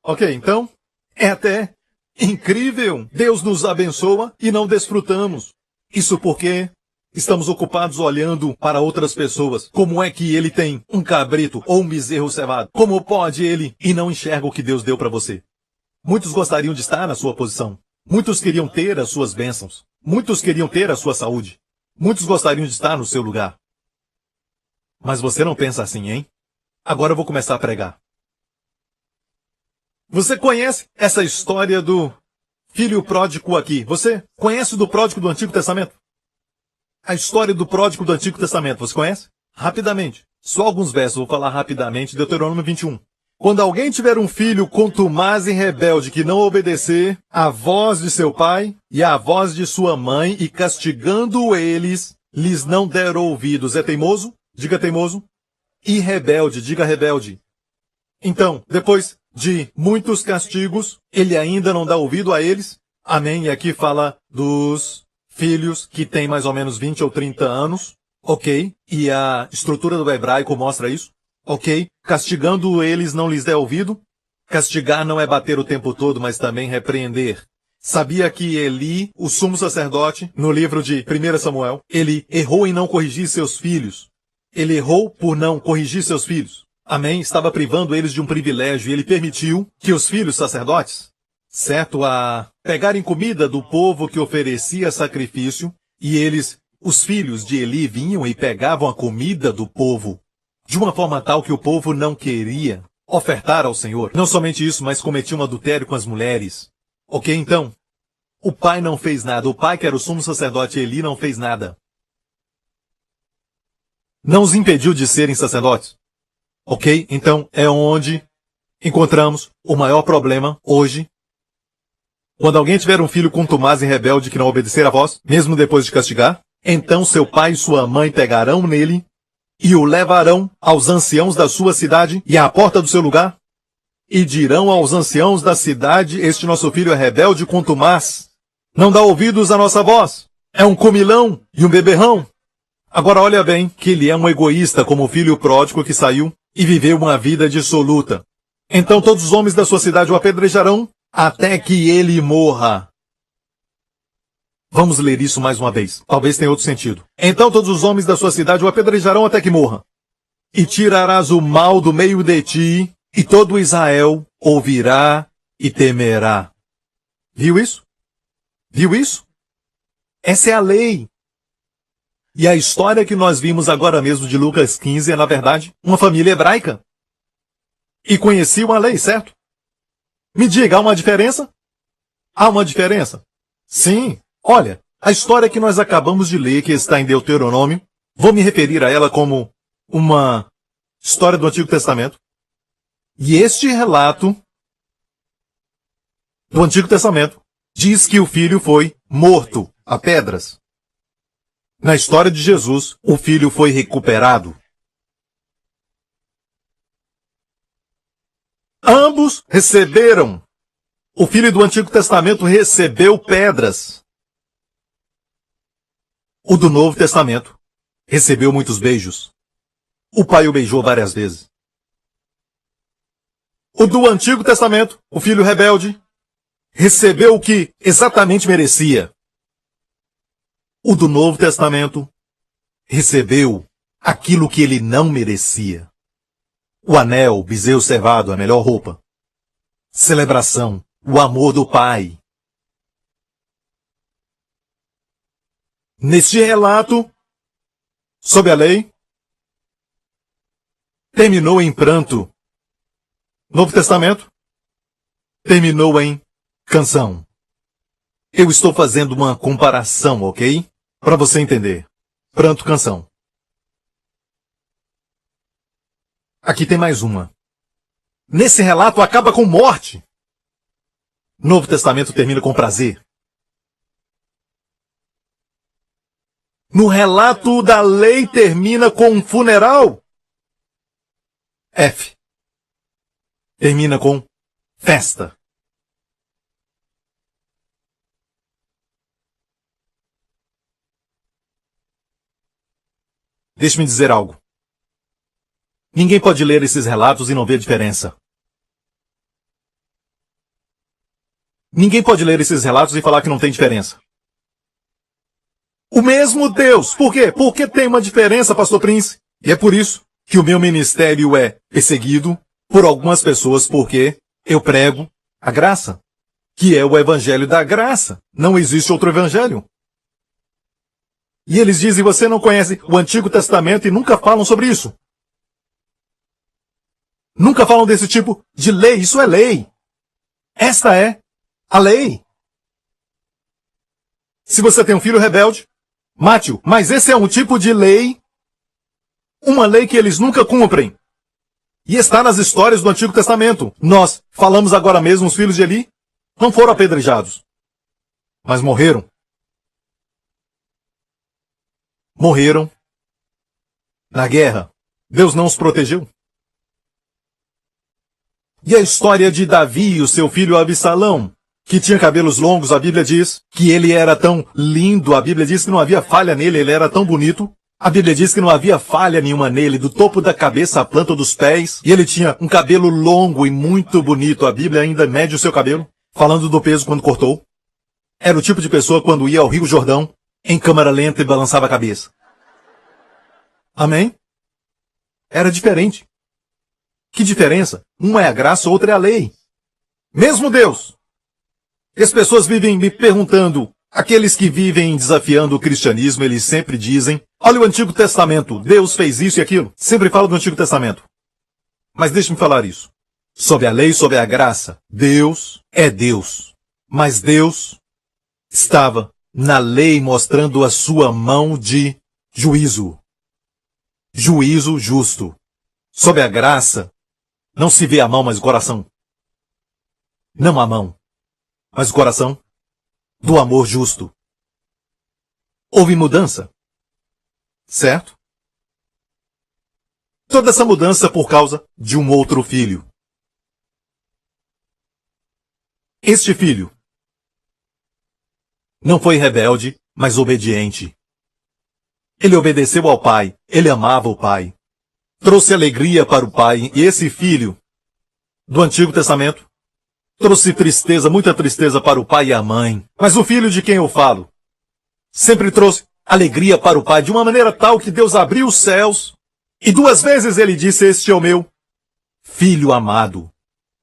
S3: Ok, então, é até incrível. Deus nos abençoa e não desfrutamos. Isso porque estamos ocupados olhando para outras pessoas. Como é que ele tem um cabrito ou um bezerro cevado? Como pode ele e não enxerga o que Deus deu para você? Muitos gostariam de estar na sua posição. Muitos queriam ter as suas bênçãos. Muitos queriam ter a sua saúde. Muitos gostariam de estar no seu lugar. Mas você não pensa assim, hein? Agora eu vou começar a pregar. Você conhece essa história do filho pródigo aqui? Você conhece do pródigo do Antigo Testamento? A história do pródigo do Antigo Testamento, você conhece? Rapidamente. Só alguns versos, vou falar rapidamente. Deuteronômio 21. Quando alguém tiver um filho contumaz e rebelde que não obedecer à voz de seu pai e à voz de sua mãe e castigando eles, lhes não der ouvidos. É teimoso? Diga teimoso. E rebelde, diga rebelde. Então, depois de muitos castigos, ele ainda não dá ouvido a eles. Amém. E aqui fala dos filhos que têm mais ou menos 20 ou 30 anos. Ok. E a estrutura do hebraico mostra isso. Ok. Castigando eles não lhes der ouvido. Castigar não é bater o tempo todo, mas também repreender. Sabia que Eli, o sumo sacerdote, no livro de 1 Samuel, ele errou em não corrigir seus filhos. Ele errou por não corrigir seus filhos. Amém? Estava privando eles de um privilégio e ele permitiu que os filhos sacerdotes, certo, a pegarem comida do povo que oferecia sacrifício, e eles, os filhos de Eli, vinham e pegavam a comida do povo de uma forma tal que o povo não queria ofertar ao Senhor. Não somente isso, mas cometiam adultério com as mulheres. Ok, então, o pai não fez nada. O pai, que era o sumo sacerdote Eli, não fez nada. Não os impediu de serem sacerdotes. Ok? Então, é onde encontramos o maior problema hoje. Quando alguém tiver um filho contumaz e rebelde que não obedecer à voz, mesmo depois de castigar, então seu pai e sua mãe pegarão nele e o levarão aos anciãos da sua cidade e à porta do seu lugar, e dirão aos anciãos da cidade: este nosso filho é rebelde e contumaz, não dá ouvidos à nossa voz, é um comilão e um beberrão. Agora olha bem que ele é um egoísta como o filho pródigo que saiu e viveu uma vida dissoluta. Então todos os homens da sua cidade o apedrejarão até que ele morra. Vamos ler isso mais uma vez. Talvez tenha outro sentido. Então todos os homens da sua cidade o apedrejarão até que morra. E tirarás o mal do meio de ti, e todo Israel ouvirá e temerá. Viu isso? Viu isso? Essa é a lei. E a história que nós vimos agora mesmo de Lucas 15 é, na verdade, uma família hebraica. E conheciam a lei, certo? Me diga, há uma diferença? Há uma diferença? Sim. Olha, a história que nós acabamos de ler, que está em Deuteronômio, vou me referir a ela como uma história do Antigo Testamento. E este relato do Antigo Testamento diz que o filho foi morto a pedras. Na história de Jesus, o filho foi recuperado. Ambos receberam. O filho do Antigo Testamento recebeu pedras. O do Novo Testamento recebeu muitos beijos. O pai o beijou várias vezes. O do Antigo Testamento, o filho rebelde, recebeu o que exatamente merecia. O do Novo Testamento recebeu aquilo que ele não merecia. O anel, o bezerro cevado, a melhor roupa. Celebração, o amor do pai. Neste relato, sob a lei, terminou em pranto. Novo Testamento terminou em canção. Eu estou fazendo uma comparação, ok? Para você entender. Pranto, canção. Aqui tem mais uma. Nesse relato acaba com morte. Novo Testamento termina com prazer. no relato da lei termina com um funeral? F. Termina com festa. Deixe-me dizer algo. Ninguém pode ler esses relatos e não ver diferença. Ninguém pode ler esses relatos e falar que não tem diferença. O mesmo Deus. Por quê? Porque tem uma diferença, Pastor Prince. E é por isso que o meu ministério é perseguido por algumas pessoas, porque eu prego a graça, que é o evangelho da graça. Não existe outro evangelho. E eles dizem, você não conhece o Antigo Testamento e nunca falam sobre isso. Nunca falam desse tipo de lei. Isso é lei. Esta é a lei. Se você tem um filho rebelde, mate-o. Mas esse é um tipo de lei, uma lei que eles nunca cumprem. E está nas histórias do Antigo Testamento. Nós falamos agora mesmo, os filhos de Eli não foram apedrejados, mas morreram. Morreram na guerra. Deus não os protegeu. E a história de Davi e o seu filho Absalão, que tinha cabelos longos, a Bíblia diz que ele era tão lindo, a Bíblia diz que não havia falha nele, ele era tão bonito. A Bíblia diz que não havia falha nenhuma nele, do topo da cabeça à planta dos pés, e ele tinha um cabelo longo e muito bonito. A Bíblia ainda mede o seu cabelo, falando do peso quando cortou. Era o tipo de pessoa quando ia ao Rio Jordão, em câmara lenta e balançava a cabeça. Amém? Era diferente. Que diferença? Uma é a graça, outra é a lei. Mesmo Deus. E as pessoas vivem me perguntando, aqueles que vivem desafiando o cristianismo, eles sempre dizem, olha o Antigo Testamento, Deus fez isso e aquilo. Sempre falo do Antigo Testamento. Mas deixe-me falar isso. Sobre a lei, sobre a graça, Deus é Deus. Mas Deus estava na lei mostrando a sua mão de juízo. Juízo justo. Sob a graça, não se vê a mão, mas o coração. Não a mão, mas o coração do amor justo. Houve mudança, certo? Toda essa mudança por causa de um outro filho. Este filho não foi rebelde, mas obediente. Ele obedeceu ao pai, ele amava o pai. Trouxe alegria para o pai, e esse filho do Antigo Testamento trouxe tristeza, muita tristeza para o pai e a mãe. Mas o filho de quem eu falo sempre trouxe alegria para o pai, de uma maneira tal que Deus abriu os céus, e 2 vezes ele disse, este é o meu filho amado,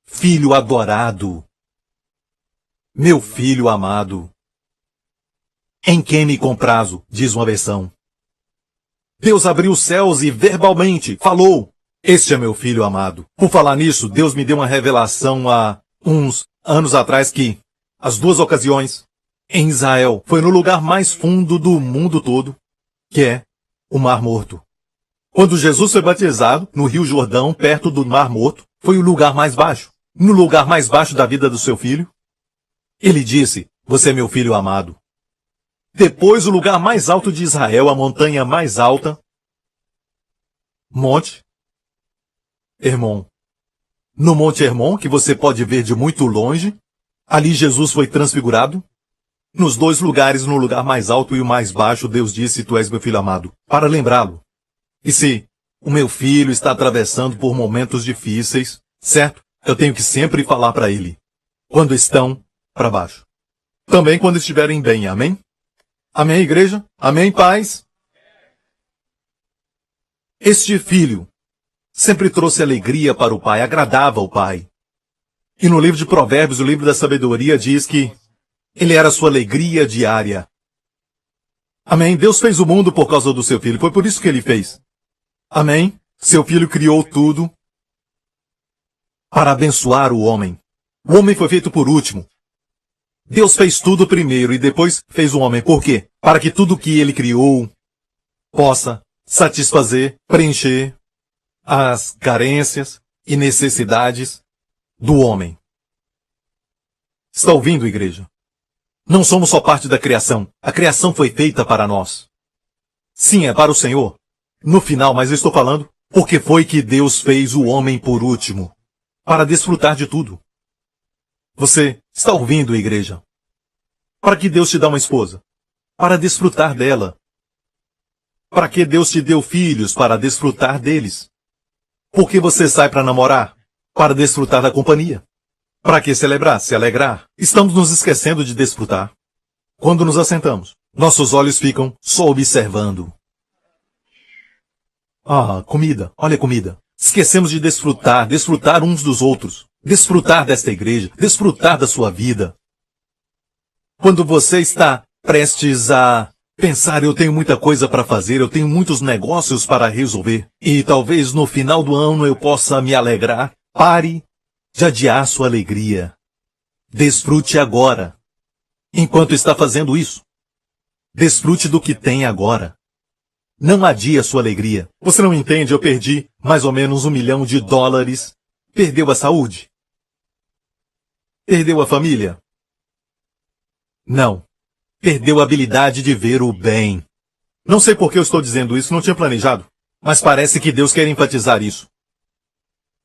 S3: filho adorado, meu filho amado, em quem me comprazo, diz uma versão. Deus abriu os céus e verbalmente falou, este é meu filho amado. Por falar nisso, Deus me deu uma revelação há uns anos atrás que, as 2 ocasiões, em Israel, foi no lugar mais fundo do mundo todo, que é o Mar Morto. Quando Jesus foi batizado, no Rio Jordão, perto do Mar Morto, foi o lugar mais baixo. No lugar mais baixo da vida do seu filho, ele disse, você é meu filho amado. Depois, o lugar mais alto de Israel, a montanha mais alta, Monte Hermon. No Monte Hermon, que você pode ver de muito longe, ali Jesus foi transfigurado. Nos 2 lugares, no lugar mais alto e o mais baixo, Deus disse, tu és meu filho amado, para lembrá-lo. E se o meu filho está atravessando por momentos difíceis, certo? Eu tenho que sempre falar para ele, quando estão para baixo. Também quando estiverem bem, amém? Amém, igreja? Amém, paz? Este filho sempre trouxe alegria para o pai, agradava o pai. E no livro de Provérbios, o livro da sabedoria, diz que ele era a sua alegria diária. Amém? Deus fez o mundo por causa do seu filho, foi por isso que ele fez. Amém? Seu filho criou tudo para abençoar o homem. O homem foi feito por último. Deus fez tudo primeiro e depois fez o homem. Por quê? Para que tudo que ele criou possa satisfazer, preencher as carências e necessidades do homem. Está ouvindo, igreja? Não somos só parte da criação. A criação foi feita para nós. Sim, é para o Senhor. No final, mas eu estou falando porque foi que Deus fez o homem por último, para desfrutar de tudo. Você está ouvindo, igreja? Para que Deus te dá uma esposa? Para desfrutar dela. Para que Deus te deu filhos? Para desfrutar deles. Por que você sai para namorar? Para desfrutar da companhia. Para que celebrar? Se alegrar. Estamos nos esquecendo de desfrutar. Quando nos assentamos, nossos olhos ficam só observando. Ah, comida. Olha a comida. Esquecemos de desfrutar, desfrutar uns dos outros. Desfrutar desta igreja, desfrutar da sua vida. Quando você está prestes a pensar, eu tenho muita coisa para fazer, eu tenho muitos negócios para resolver, e talvez no final do ano eu possa me alegrar, pare de adiar sua alegria. Desfrute agora. Enquanto está fazendo isso, desfrute do que tem agora. Não adie a sua alegria. Você não entende, eu perdi mais ou menos $1 milhão. Perdeu a saúde? Perdeu a família? Não. Perdeu a habilidade de ver o bem. Não sei por que eu estou dizendo isso, não tinha planejado. Mas parece que Deus quer enfatizar isso.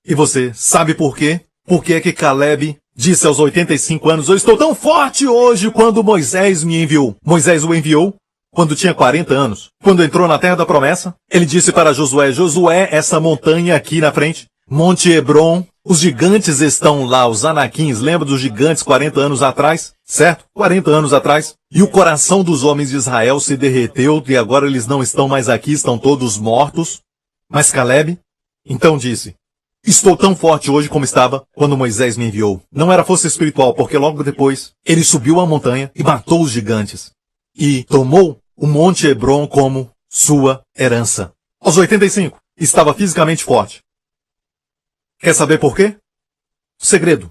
S3: E você sabe por quê? Por que é que Caleb disse aos 85 anos, eu estou tão forte hoje quando Moisés me enviou. Moisés o enviou quando tinha 40 anos. Quando entrou na terra da promessa, ele disse para Josué, Josué, essa montanha aqui na frente, Monte Hebron, os gigantes estão lá, os anaquins, lembra dos gigantes 40 anos atrás? Certo? 40 anos atrás. E o coração dos homens de Israel se derreteu e agora eles não estão mais aqui, estão todos mortos. Mas Caleb, então disse, estou tão forte hoje como estava quando Moisés me enviou. Não era força espiritual, porque logo depois ele subiu a montanha e matou os gigantes. E tomou o Monte Hebron como sua herança. Aos 85, estava fisicamente forte. Quer saber por quê? Segredo.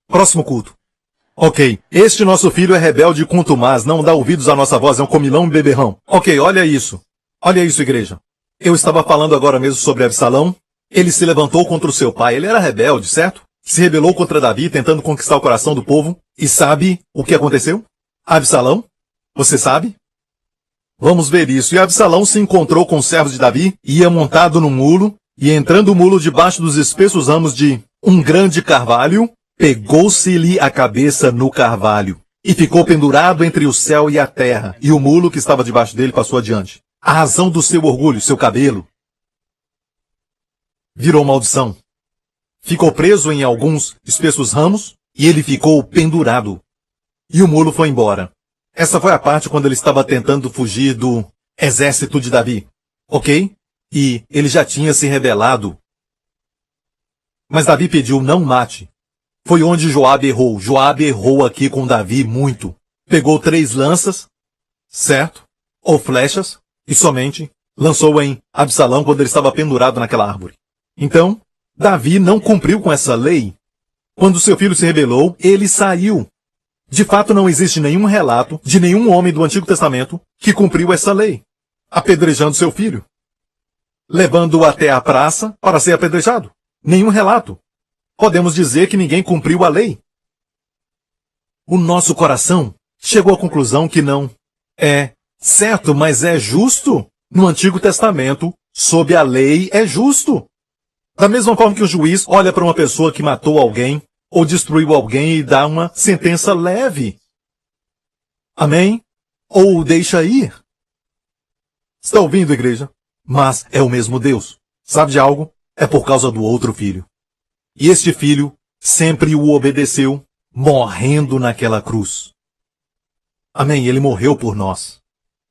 S3: Próximo culto. Ok, este nosso filho é rebelde e contumaz, não dá ouvidos à nossa voz, é um comilão e beberrão. Ok, olha isso. Olha isso, igreja. Eu estava falando agora mesmo sobre Absalão. Ele se levantou contra o seu pai, ele era rebelde, certo? Se rebelou contra Davi, tentando conquistar o coração do povo. E sabe o que aconteceu? Absalão? Você sabe? Vamos ver isso. E Absalão se encontrou com os servos de Davi, ia montado no mulo, e entrando o mulo debaixo dos espessos ramos de um grande carvalho, pegou-se-lhe a cabeça no carvalho, e ficou pendurado entre o céu e a terra, e o mulo que estava debaixo dele passou adiante. A razão do seu orgulho, seu cabelo, virou maldição. Ficou preso em alguns espessos ramos, e ele ficou pendurado. E o mulo foi embora. Essa foi a parte quando ele estava tentando fugir do exército de Davi. Ok? E ele já tinha se rebelado. Mas Davi pediu, não mate. Foi onde Joabe errou. Joabe errou aqui com Davi muito. Pegou 3 lanças, certo? Ou flechas, e somente lançou em Absalão quando ele estava pendurado naquela árvore. Então, Davi não cumpriu com essa lei. Quando seu filho se rebelou, ele saiu. De fato, não existe nenhum relato de nenhum homem do Antigo Testamento que cumpriu essa lei, apedrejando seu filho, levando-o até a praça para ser apedrejado. Nenhum relato. Podemos dizer que ninguém cumpriu a lei. O nosso coração chegou à conclusão que não é certo, mas é justo. No Antigo Testamento, sob a lei, é justo. Da mesma forma que o juiz olha para uma pessoa que matou alguém, ou destruiu alguém e dá uma sentença leve. Amém? Ou o deixa ir. Está ouvindo, igreja? Mas é o mesmo Deus. Sabe de algo? É por causa do outro filho. E este filho sempre o obedeceu, morrendo naquela cruz. Amém? Ele morreu por nós.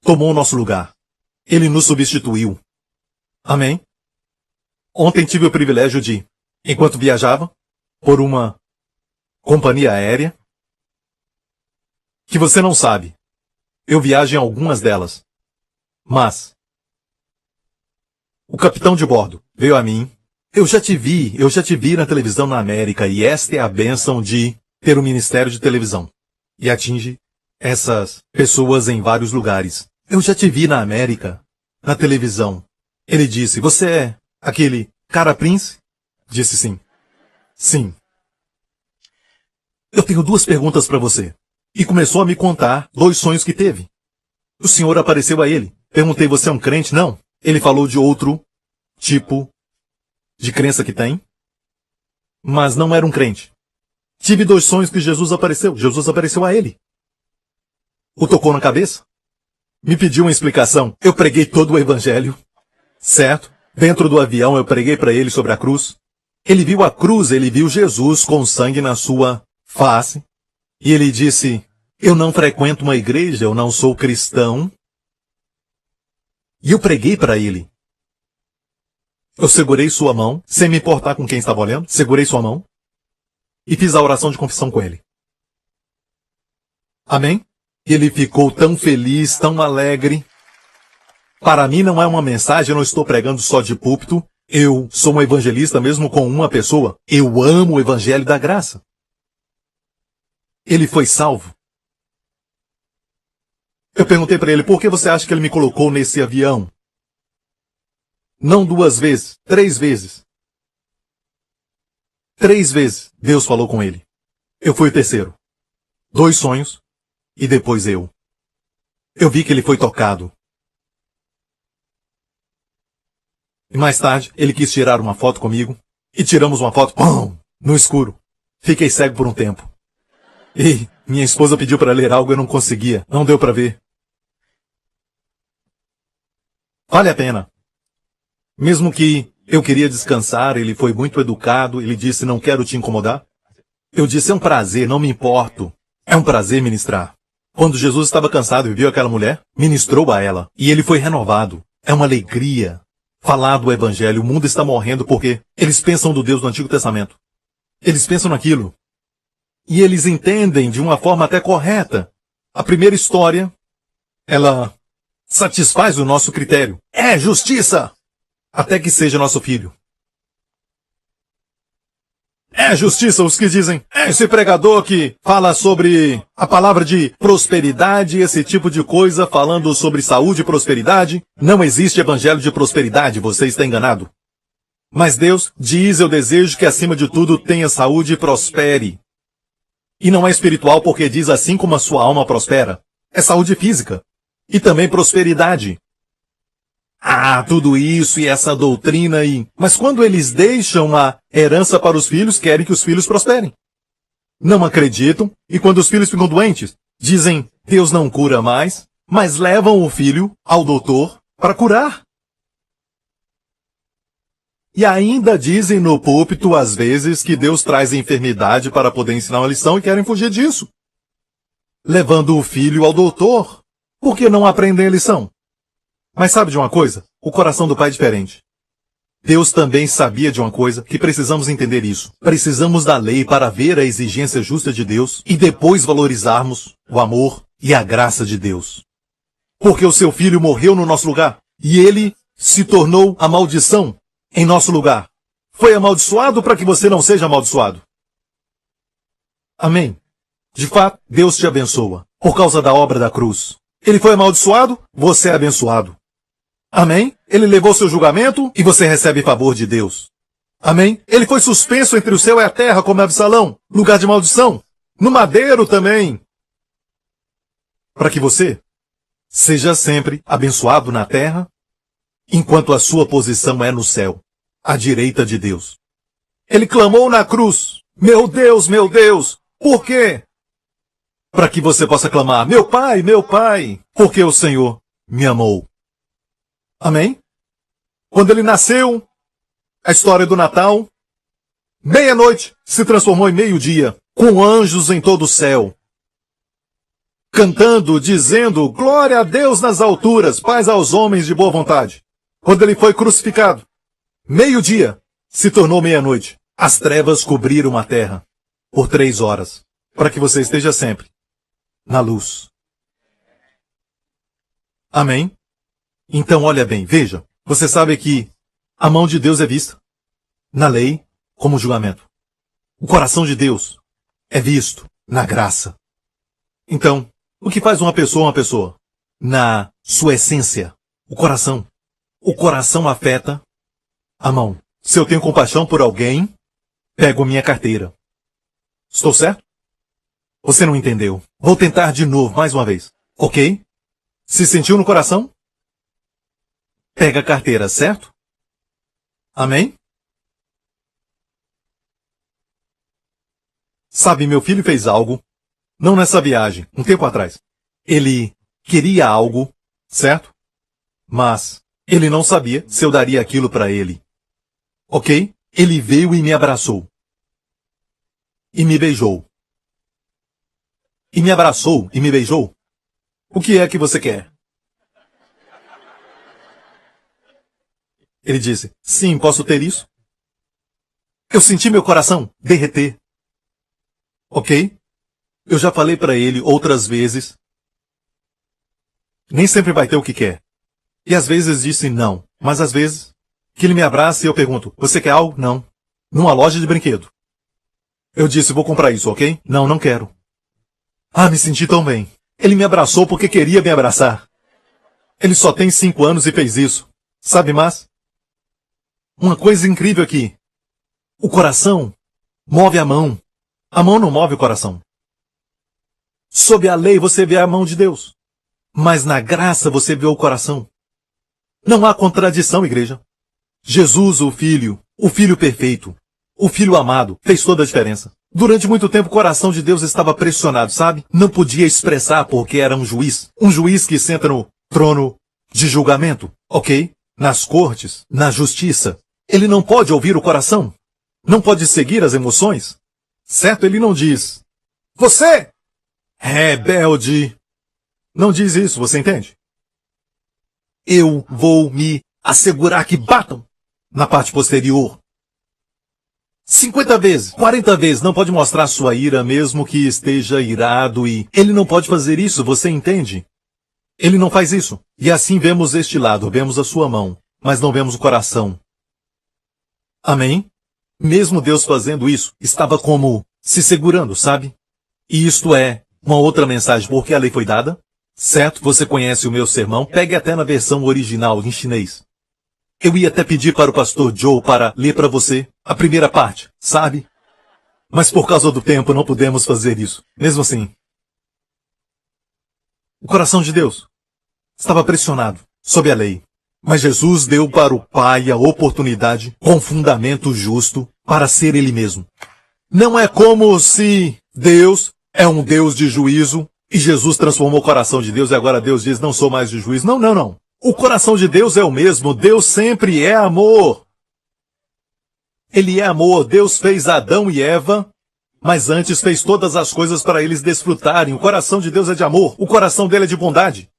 S3: Tomou o nosso lugar. Ele nos substituiu. Amém? Ontem tive o privilégio de, enquanto viajava, por uma companhia aérea, que você não sabe. Eu viajo em algumas delas. Mas o capitão de bordo veio a mim. Eu já te vi na televisão na América, e esta é a bênção de ter um ministério de televisão. E atinge essas pessoas em vários lugares. Eu já te vi na América, na televisão. Ele disse, você é aquele cara Prince? Disse sim. Sim. Eu tenho 2 perguntas para você. E começou a me contar 2 sonhos que teve. O Senhor apareceu a ele. Perguntei, você é um crente? Não. Ele falou de outro tipo de crença que tem, mas não era um crente. Tive 2 sonhos que Jesus apareceu. Jesus apareceu a ele. O tocou na cabeça. Me pediu uma explicação. Eu preguei todo o evangelho. Certo? Dentro do avião eu preguei para ele sobre a cruz. Ele viu a cruz, ele viu Jesus com sangue na sua face. E ele disse, eu não frequento uma igreja, eu não sou cristão. E eu preguei para ele. Eu segurei sua mão, sem me importar com quem estava olhando, segurei sua mão e fiz a oração de confissão com ele. Amém? Ele ficou tão feliz, tão alegre. Para mim não é uma mensagem, eu não estou pregando só de púlpito. Eu sou um evangelista mesmo com uma pessoa. Eu amo o evangelho da graça. Ele foi salvo. Eu perguntei para ele, por que você acha que ele me colocou nesse avião? Não 2 vezes, 3 vezes. 3 vezes Deus falou com ele. Eu fui o terceiro. 2 sonhos e depois eu. Eu vi que ele foi tocado. E mais tarde, ele quis tirar uma foto comigo. E tiramos uma foto, pum, no escuro. Fiquei cego por um tempo. E minha esposa pediu para ler algo e eu não conseguia. Não deu para ver. Vale a pena. Mesmo que eu queria descansar, ele foi muito educado. Ele disse, não quero te incomodar. Eu disse, é um prazer, não me importo. É um prazer ministrar. Quando Jesus estava cansado e viu aquela mulher, ministrou a ela. E ele foi renovado. É uma alegria falar do evangelho. O mundo está morrendo porque eles pensam do Deus do Antigo Testamento. Eles pensam naquilo. E eles entendem de uma forma até correta. A primeira história, ela satisfaz o nosso critério. É justiça! Até que seja nosso filho. É justiça os que dizem, é esse pregador que fala sobre a palavra de prosperidade, esse tipo de coisa, falando sobre saúde e prosperidade. Não existe evangelho de prosperidade, você está enganado. Mas Deus diz, eu desejo que acima de tudo tenha saúde e prospere. E não é espiritual porque diz assim como a sua alma prospera. É saúde física. E também prosperidade. Ah, tudo isso e essa doutrina e... Mas quando eles deixam a herança para os filhos, querem que os filhos prosperem. Não acreditam, e quando os filhos ficam doentes, dizem, Deus não cura mais, mas levam o filho ao doutor para curar. E ainda dizem no púlpito, às vezes, que Deus traz enfermidade para poder ensinar uma lição e querem fugir disso. Levando o filho ao doutor. Por que não aprendem a lição? Mas sabe de uma coisa? O coração do Pai é diferente. Deus também sabia de uma coisa, que precisamos entender isso. Precisamos da lei para ver a exigência justa de Deus e depois valorizarmos o amor e a graça de Deus. Porque o seu filho morreu no nosso lugar e ele se tornou a maldição em nosso lugar. Foi amaldiçoado para que você não seja amaldiçoado. Amém. De fato, Deus te abençoa por causa da obra da cruz. Ele foi amaldiçoado, você é abençoado. Amém? Ele levou seu julgamento e você recebe favor de Deus. Amém? Ele foi suspenso entre o céu e a terra como Absalão, lugar de maldição. No madeiro também. Para que você seja sempre abençoado na terra, enquanto a sua posição é no céu, à direita de Deus. Ele clamou na cruz, meu Deus, por quê? Para que você possa clamar, meu Pai, porque o Senhor me amou. Amém? Quando ele nasceu, a história do Natal, meia-noite se transformou em meio-dia, com anjos em todo o céu, cantando, dizendo, glória a Deus nas alturas, paz aos homens de boa vontade. Quando ele foi crucificado, meio-dia se tornou meia-noite. As trevas cobriram a terra por 3 horas, para que você esteja sempre na luz. Amém? Então olha bem, veja, você sabe que a mão de Deus é vista na lei como julgamento. O coração de Deus é visto na graça. Então, o que faz uma pessoa uma pessoa? Na sua essência, o coração. O coração afeta a mão. Se eu tenho compaixão por alguém, pego minha carteira. Estou certo? Você não entendeu. Vou tentar de novo, mais uma vez. Ok? Se sentiu no coração? Pega a carteira, certo? Amém? Sabe, meu filho fez algo, não nessa viagem, um tempo atrás. Ele queria algo, certo? Mas ele não sabia se eu daria aquilo para ele. Ok? Ele veio e me abraçou. E me beijou. E me abraçou e me beijou. O que é que você quer? Ele disse, sim, posso ter isso? Eu senti meu coração derreter. Ok? Eu já falei para ele outras vezes. Nem sempre vai ter o que quer. E às vezes disse não, mas às vezes que ele me abraça e eu pergunto, você quer algo? Não. Numa loja de brinquedo. Eu disse, vou comprar isso, ok? Não, não quero. Ah, me senti tão bem. Ele me abraçou porque queria me abraçar. Ele só tem 5 anos e fez isso. Sabe mais? Uma coisa incrível aqui. O coração move a mão. A mão não move o coração. Sob a lei você vê a mão de Deus. Mas na graça você vê o coração. Não há contradição, igreja. Jesus, o Filho perfeito, o Filho amado, fez toda a diferença. Durante muito tempo o coração de Deus estava pressionado, sabe? Não podia expressar porque era um juiz. Um juiz que senta no trono de julgamento, ok? Nas cortes, na justiça. Ele não pode ouvir o coração. Não pode seguir as emoções. Certo? Ele não diz, você, rebelde. Não diz isso, você entende? Eu vou me assegurar que batam na parte posterior. 50 vezes, 40 vezes, não pode mostrar sua ira mesmo que esteja irado e ele não pode fazer isso, você entende? Ele não faz isso. E assim vemos este lado, vemos a sua mão, mas não vemos o coração. Amém? Mesmo Deus fazendo isso, estava como se segurando, sabe? E isto é uma outra mensagem, porque a lei foi dada. Certo, você conhece o meu sermão, pegue até na versão original, em chinês. Eu ia até pedir para o pastor Joe para ler para você a primeira parte, sabe? Mas por causa do tempo não podemos fazer isso. Mesmo assim, o coração de Deus estava pressionado sob a lei. Mas Jesus deu para o Pai a oportunidade, com fundamento justo, para ser Ele mesmo. Não é como se Deus é um Deus de juízo e Jesus transformou o coração de Deus e agora Deus diz, não sou mais de juízo. Não, não, não. O coração de Deus é o mesmo. Deus sempre é amor. Ele é amor. Deus fez Adão e Eva, mas antes fez todas as coisas para eles desfrutarem. O coração de Deus é de amor. O coração dele é de bondade.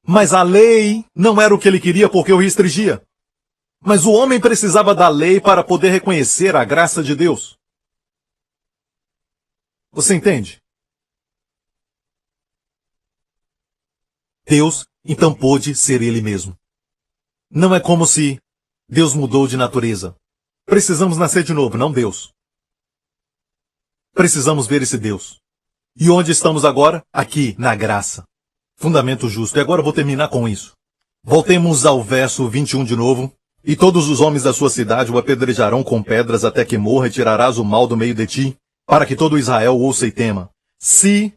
S3: Mas a lei não era o que ele queria porque o restringia. Mas o homem precisava da lei para poder reconhecer a graça de Deus. Você entende? Deus então pôde ser Ele mesmo. Não é como se Deus mudou de natureza. Precisamos nascer de novo, não Deus. Precisamos ver esse Deus. E onde estamos agora? Aqui, na graça. Fundamento justo. E agora eu vou terminar com isso. Voltemos ao verso 21 de novo. E todos os homens da sua cidade o apedrejarão com pedras até que morra e tirarás o mal do meio de ti, para que todo Israel ouça e tema. Se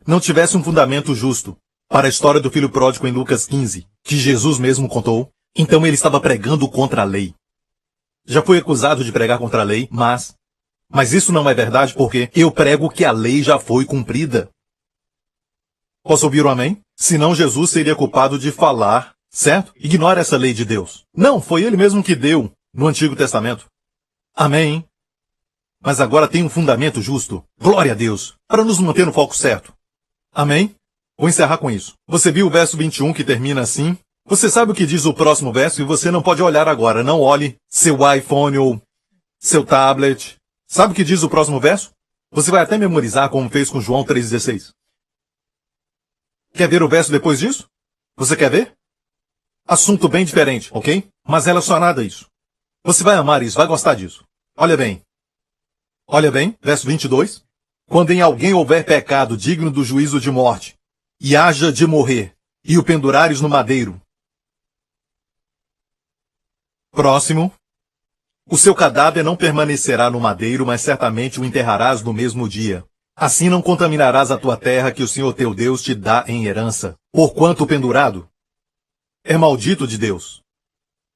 S3: não tivesse um fundamento justo para a história do filho pródigo em Lucas 15, que Jesus mesmo contou, então ele estava pregando contra a lei. Já fui acusado de pregar contra a lei, mas isso não é verdade porque eu prego que a lei já foi cumprida. Posso ouvir um amém? Senão Jesus seria culpado de falar, certo? Ignora essa lei de Deus. Não, foi ele mesmo que deu no Antigo Testamento. Amém? Mas agora tem um fundamento justo. Glória a Deus. Para nos manter no foco certo. Amém? Vou encerrar com isso. Você viu o verso 21 que termina assim? Você sabe o que diz o próximo verso e você não pode olhar agora. Não olhe seu iPhone ou seu tablet. Sabe o que diz o próximo verso? Você vai até memorizar como fez com João 3,16. Quer ver o verso depois disso? Você quer ver? Assunto bem diferente, ok? Mas relacionado a isso. Você vai amar isso, vai gostar disso. Olha bem. Olha bem, verso 22. Quando em alguém houver pecado digno do juízo de morte, e haja de morrer, e o pendurares no madeiro. Próximo. O seu cadáver não permanecerá no madeiro, mas certamente o enterrarás no mesmo dia. Assim não contaminarás a tua terra que o Senhor teu Deus te dá em herança, porquanto o pendurado é maldito de Deus.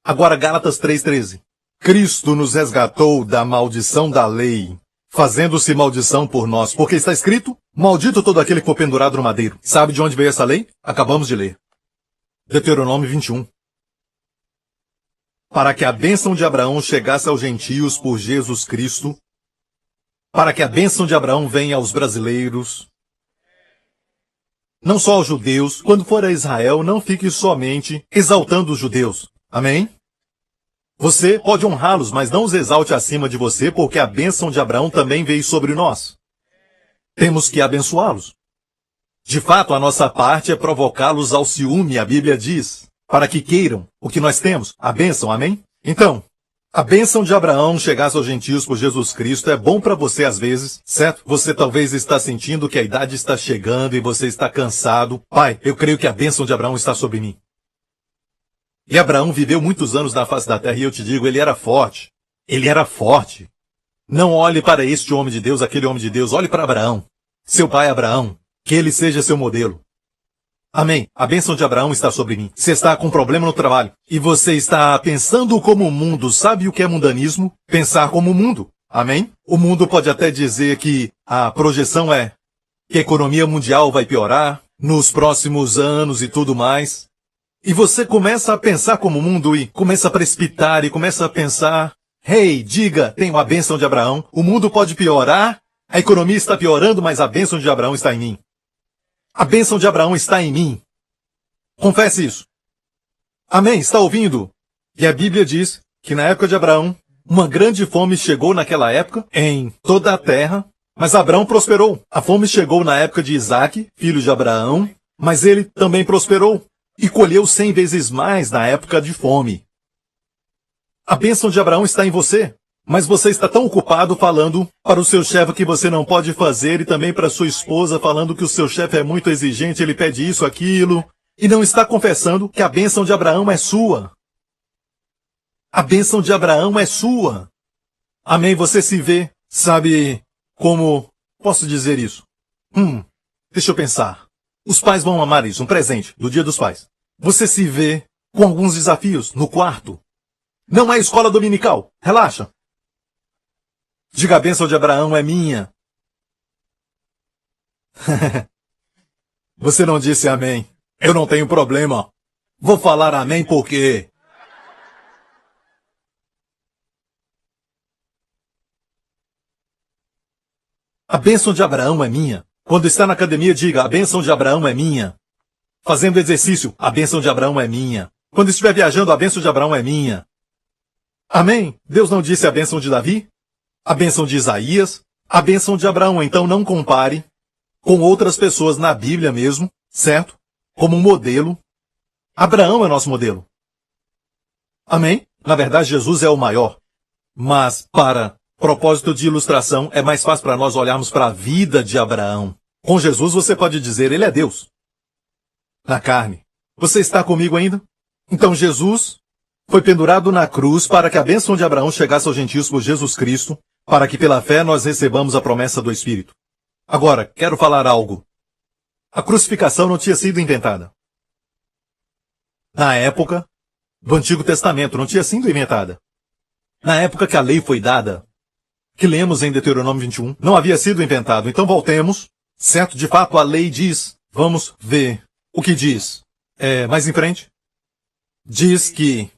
S3: Agora Gálatas 3,13. Cristo nos resgatou da maldição da lei, fazendo-se maldição por nós, porque está escrito, maldito todo aquele que for pendurado no madeiro. Sabe de onde veio essa lei? Acabamos de ler. Deuteronômio 21. Para que a bênção de Abraão chegasse aos gentios por Jesus Cristo, para que a bênção de Abraão venha aos brasileiros, não só aos judeus, quando for a Israel, não fique somente exaltando os judeus. Amém? Você pode honrá-los, mas não os exalte acima de você, porque a bênção de Abraão também veio sobre nós. Temos que abençoá-los. De fato, a nossa parte é provocá-los ao ciúme, a Bíblia diz, para que queiram o que nós temos, a bênção, amém? Então, a bênção de Abraão chegasse aos gentios por Jesus Cristo é bom para você às vezes, certo? Você talvez está sentindo que a idade está chegando e você está cansado. Pai, eu creio que a bênção de Abraão está sobre mim. E Abraão viveu muitos anos na face da terra e eu te digo, ele era forte. Ele era forte. Não olhe para este homem de Deus, aquele homem de Deus. Olhe para Abraão, seu pai Abraão, que ele seja seu modelo. Amém. A bênção de Abraão está sobre mim. Você está com problema no trabalho e você está pensando como o mundo. Sabe o que é mundanismo? Pensar como o mundo. Amém? O mundo pode até dizer que a projeção é que a economia mundial vai piorar nos próximos anos e tudo mais. E você começa a pensar como o mundo e começa a precipitar e começa a pensar, hey, diga, tenho a bênção de Abraão. O mundo pode piorar, a economia está piorando, mas a bênção de Abraão está em mim. A bênção de Abraão está em mim. Confesse isso. Amém? Está ouvindo? E a Bíblia diz que na época de Abraão, uma grande fome chegou naquela época em toda a terra, mas Abraão prosperou. A fome chegou na época de Isaque, filho de Abraão, mas ele também prosperou e colheu 100 vezes mais na época de fome. A bênção de Abraão está em você. Mas você está tão ocupado falando para o seu chefe que você não pode fazer e também para sua esposa falando que o seu chefe é muito exigente, ele pede isso, aquilo, e não está confessando que a bênção de Abraão é sua. A bênção de Abraão é sua. Amém? Você se vê, sabe como posso dizer isso? Deixa eu pensar. Os pais vão amar isso, um presente do Dia dos Pais. Você se vê com alguns desafios no quarto. Não é escola dominical. Relaxa. Diga, a bênção de Abraão é minha. Você não disse amém. Eu não tenho problema. Vou falar amém por quê? A bênção de Abraão é minha. Quando está na academia, diga, a bênção de Abraão é minha. Fazendo exercício, a bênção de Abraão é minha. Quando estiver viajando, a bênção de Abraão é minha. Amém? Deus não disse a bênção de Davi? A bênção de Isaías, a bênção de Abraão. Então não compare com outras pessoas na Bíblia mesmo, certo? Como um modelo. Abraão é nosso modelo. Amém? Na verdade, Jesus é o maior. Mas, para propósito de ilustração, é mais fácil para nós olharmos para a vida de Abraão. Com Jesus você pode dizer, ele é Deus. Na carne. Você está comigo ainda? Então Jesus foi pendurado na cruz para que a bênção de Abraão chegasse aos gentios por Jesus Cristo, para que pela fé nós recebamos a promessa do Espírito. Agora, quero falar algo. A crucificação não tinha sido inventada. Na época do Antigo Testamento, não tinha sido inventada. Na época que a lei foi dada, que lemos em Deuteronômio 21, não havia sido inventado. Então voltemos, certo? De fato, a lei diz, vamos ver o que diz. Mais em frente. Diz que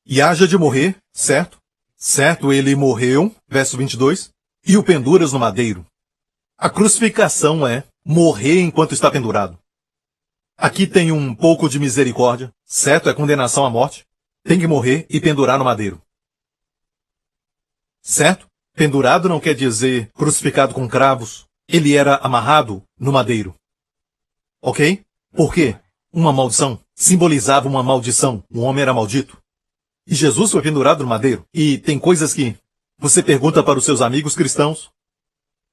S3: e haja de morrer, certo? Certo, ele morreu, verso 22, e o penduras no madeiro. A crucificação é morrer enquanto está pendurado. Aqui tem um pouco de misericórdia, certo? É condenação à morte. Tem que morrer e pendurar no madeiro. Certo? Pendurado não quer dizer crucificado com cravos. Ele era amarrado no madeiro. Ok? Por quê? Uma maldição. Simbolizava uma maldição. Um homem era maldito. E Jesus foi pendurado no madeiro. E tem coisas que você pergunta para os seus amigos cristãos.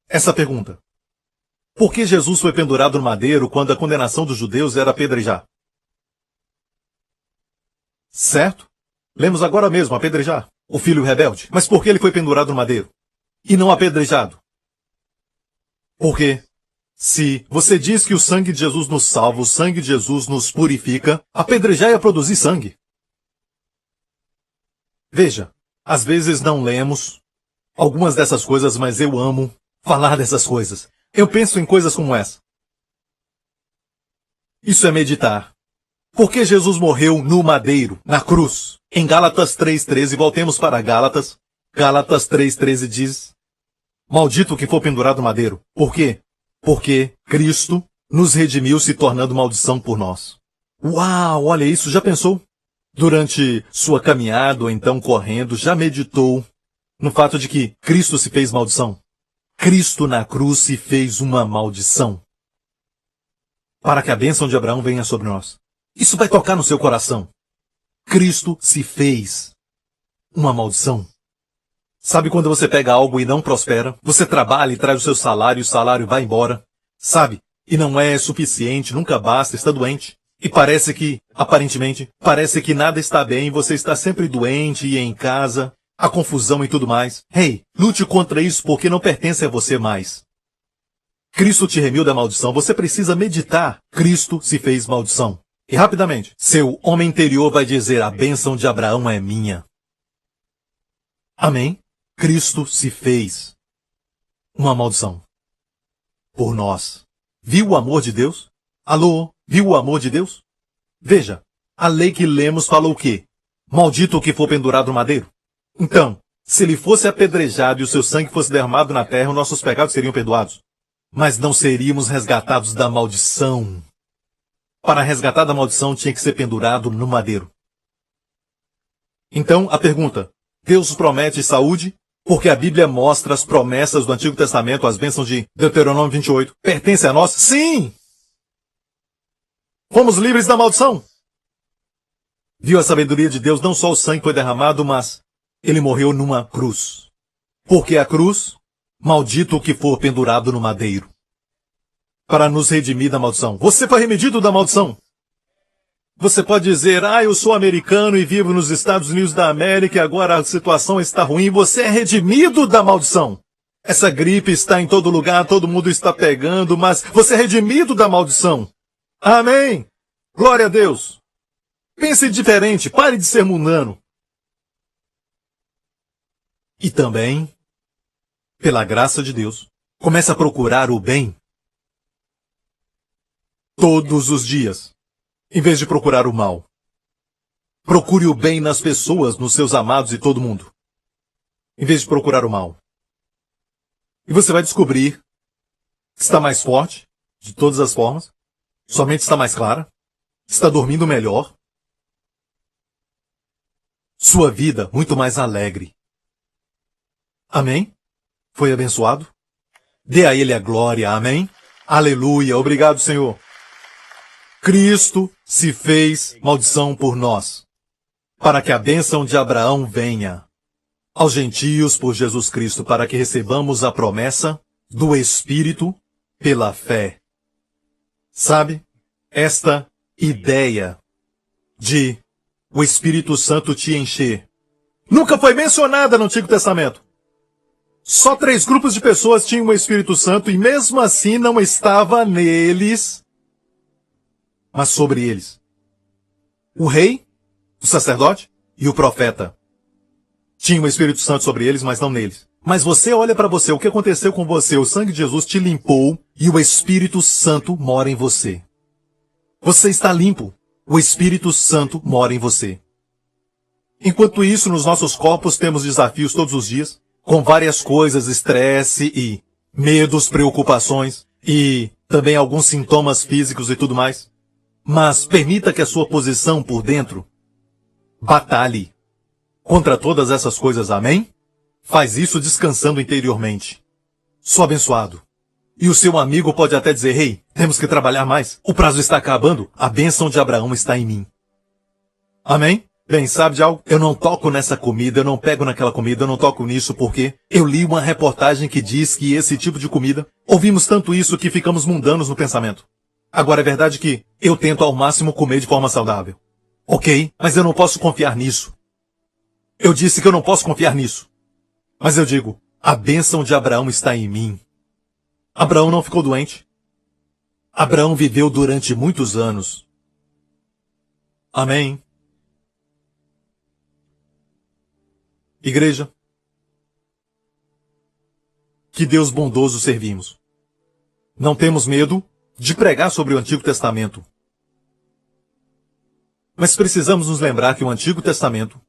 S3: Essa pergunta. Por que Jesus foi pendurado no madeiro quando a condenação dos judeus era apedrejar? Certo? Lemos agora mesmo, apedrejar. O filho rebelde. Mas por que ele foi pendurado no madeiro? E não apedrejado? Porque se você diz que o sangue de Jesus nos salva, o sangue de Jesus nos purifica, apedrejar é produzir sangue. Veja, às vezes não lemos algumas dessas coisas, mas eu amo falar dessas coisas. Eu penso em coisas como essa. Isso é meditar. Por que Jesus morreu no madeiro, na cruz? Em Gálatas 3,13, voltemos para Gálatas. Gálatas 3,13 diz: maldito o que for pendurado no madeiro. Por quê? Porque Cristo nos redimiu se tornando maldição por nós. Uau, olha isso, já pensou? Durante sua caminhada ou então correndo, já meditou no fato de que Cristo se fez maldição? Cristo na cruz se fez uma maldição para que a bênção de Abraão venha sobre nós. Isso vai tocar no seu coração. Cristo se fez uma maldição. Sabe quando você pega algo e não prospera? Você trabalha e traz o seu salário e o salário vai embora. Sabe? E não é suficiente, nunca basta, está doente. E parece que, aparentemente, parece que nada está bem, você está sempre doente e em casa, a confusão e tudo mais. Hey, lute contra isso porque não pertence a você mais. Cristo te remiu da maldição, você precisa meditar. Cristo se fez maldição. E rapidamente, seu homem interior vai dizer: a bênção de Abraão é minha. Amém? Cristo se fez uma maldição por nós. Viu o amor de Deus? Alô? Viu o amor de Deus? Veja, a lei que lemos falou o quê? Maldito o que for pendurado no madeiro. Então, se ele fosse apedrejado e o seu sangue fosse derramado na terra, os nossos pecados seriam perdoados. Mas não seríamos resgatados da maldição. Para resgatar da maldição tinha que ser pendurado no madeiro. Então, a pergunta: Deus promete saúde? Porque a Bíblia mostra as promessas do Antigo Testamento, as bênçãos de Deuteronômio 28. Pertence a nós? Sim! Fomos livres da maldição. Viu a sabedoria de Deus? Não só o sangue foi derramado, mas ele morreu numa cruz. Porque a cruz, maldito o que for pendurado no madeiro, para nos redimir da maldição. Você foi remedido da maldição. Você pode dizer: eu sou americano e vivo nos Estados Unidos da América e agora a situação está ruim. Você é redimido da maldição. Essa gripe está em todo lugar, todo mundo está pegando, mas você é redimido da maldição. Amém! Glória a Deus! Pense diferente, pare de ser mundano. E também, pela graça de Deus, comece a procurar o bem todos os dias, em vez de procurar o mal. Procure o bem nas pessoas, nos seus amados e todo mundo, em vez de procurar o mal. E você vai descobrir que está mais forte, de todas as formas, sua mente está mais clara, está dormindo melhor, sua vida muito mais alegre. Amém? Foi abençoado? Dê a Ele a glória, amém? Aleluia, obrigado, Senhor. Cristo se fez maldição por nós, para que a bênção de Abraão venha aos gentios por Jesus Cristo, para que recebamos a promessa do Espírito pela fé. Sabe, esta ideia de o Espírito Santo te encher nunca foi mencionada no Antigo Testamento. Só 3 grupos de pessoas tinham o Espírito Santo e mesmo assim não estava neles, mas sobre eles: o rei, o sacerdote e o profeta. Tinham o Espírito Santo sobre eles, mas não neles. Mas você olha para você, o que aconteceu com você? O sangue de Jesus te limpou e o Espírito Santo mora em você. Você está limpo. O Espírito Santo mora em você. Enquanto isso, nos nossos corpos temos desafios todos os dias, com várias coisas, estresse e medos, preocupações e também alguns sintomas físicos e tudo mais. Mas permita que a sua posição por dentro batalhe contra todas essas coisas, amém? Faz isso descansando interiormente. Sou abençoado. E o seu amigo pode até dizer: hey, temos que trabalhar mais. O prazo está acabando. A bênção de Abraão está em mim. Amém? Bem, sabe de algo? Eu não toco nessa comida, eu não pego naquela comida, eu não toco nisso porque eu li uma reportagem que diz que esse tipo de comida, ouvimos tanto isso que ficamos mundanos no pensamento. Agora é verdade que eu tento ao máximo comer de forma saudável. Ok, mas eu não posso confiar nisso. Eu disse que eu não posso confiar nisso. Mas eu digo: a bênção de Abraão está em mim. Abraão não ficou doente. Abraão viveu durante muitos anos. Amém. Igreja, que Deus bondoso servimos. Não temos medo de pregar sobre o Antigo Testamento. Mas precisamos nos lembrar que o Antigo Testamento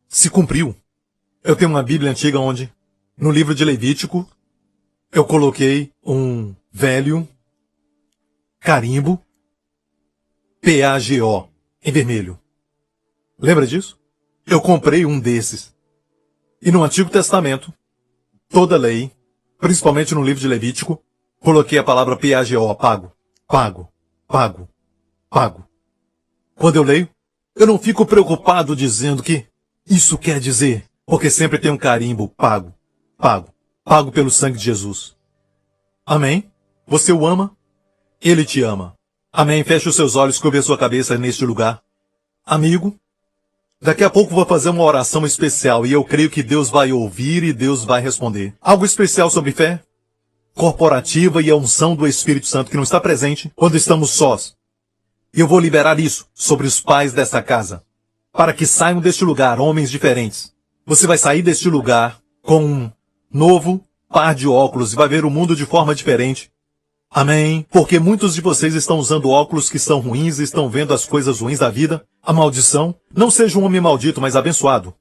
S3: se cumpriu. Eu tenho uma Bíblia antiga onde, no livro de Levítico, eu coloquei um velho carimbo PAGO em vermelho. Lembra disso? Eu comprei um desses. E no Antigo Testamento, toda lei, principalmente no livro de Levítico, coloquei a palavra PAGO, pago, pago, pago, pago. Quando eu leio, eu não fico preocupado dizendo que isso quer dizer, porque sempre tem um carimbo, pago, pago, pago pelo sangue de Jesus. Amém? Você o ama? Ele te ama. Amém? Feche os seus olhos, curve a sua cabeça neste lugar. Amigo, daqui a pouco vou fazer uma oração especial e eu creio que Deus vai ouvir e Deus vai responder. Algo especial sobre fé corporativa e a unção do Espírito Santo que não está presente quando estamos sós. E eu vou liberar isso sobre os pais desta casa, para que saiam deste lugar homens diferentes. Você vai sair deste lugar com um novo par de óculos e vai ver o mundo de forma diferente. Amém? Porque muitos de vocês estão usando óculos que são ruins e estão vendo as coisas ruins da vida. A maldição. Não seja um homem maldito, mas abençoado.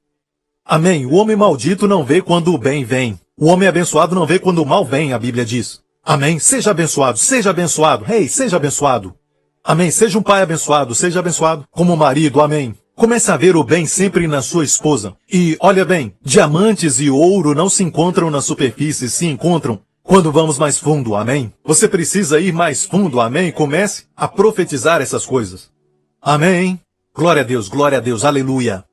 S3: Amém? O homem maldito não vê quando o bem vem. O homem abençoado não vê quando o mal vem, a Bíblia diz. Amém? Seja abençoado, seja abençoado. Ei, seja abençoado. Amém? Seja um pai abençoado, seja abençoado. Como marido, amém? Comece a ver o bem sempre na sua esposa. E, olha bem, diamantes e ouro não se encontram na superfície, se encontram quando vamos mais fundo, amém? Você precisa ir mais fundo, amém? Comece a profetizar essas coisas. Amém? Glória a Deus, aleluia.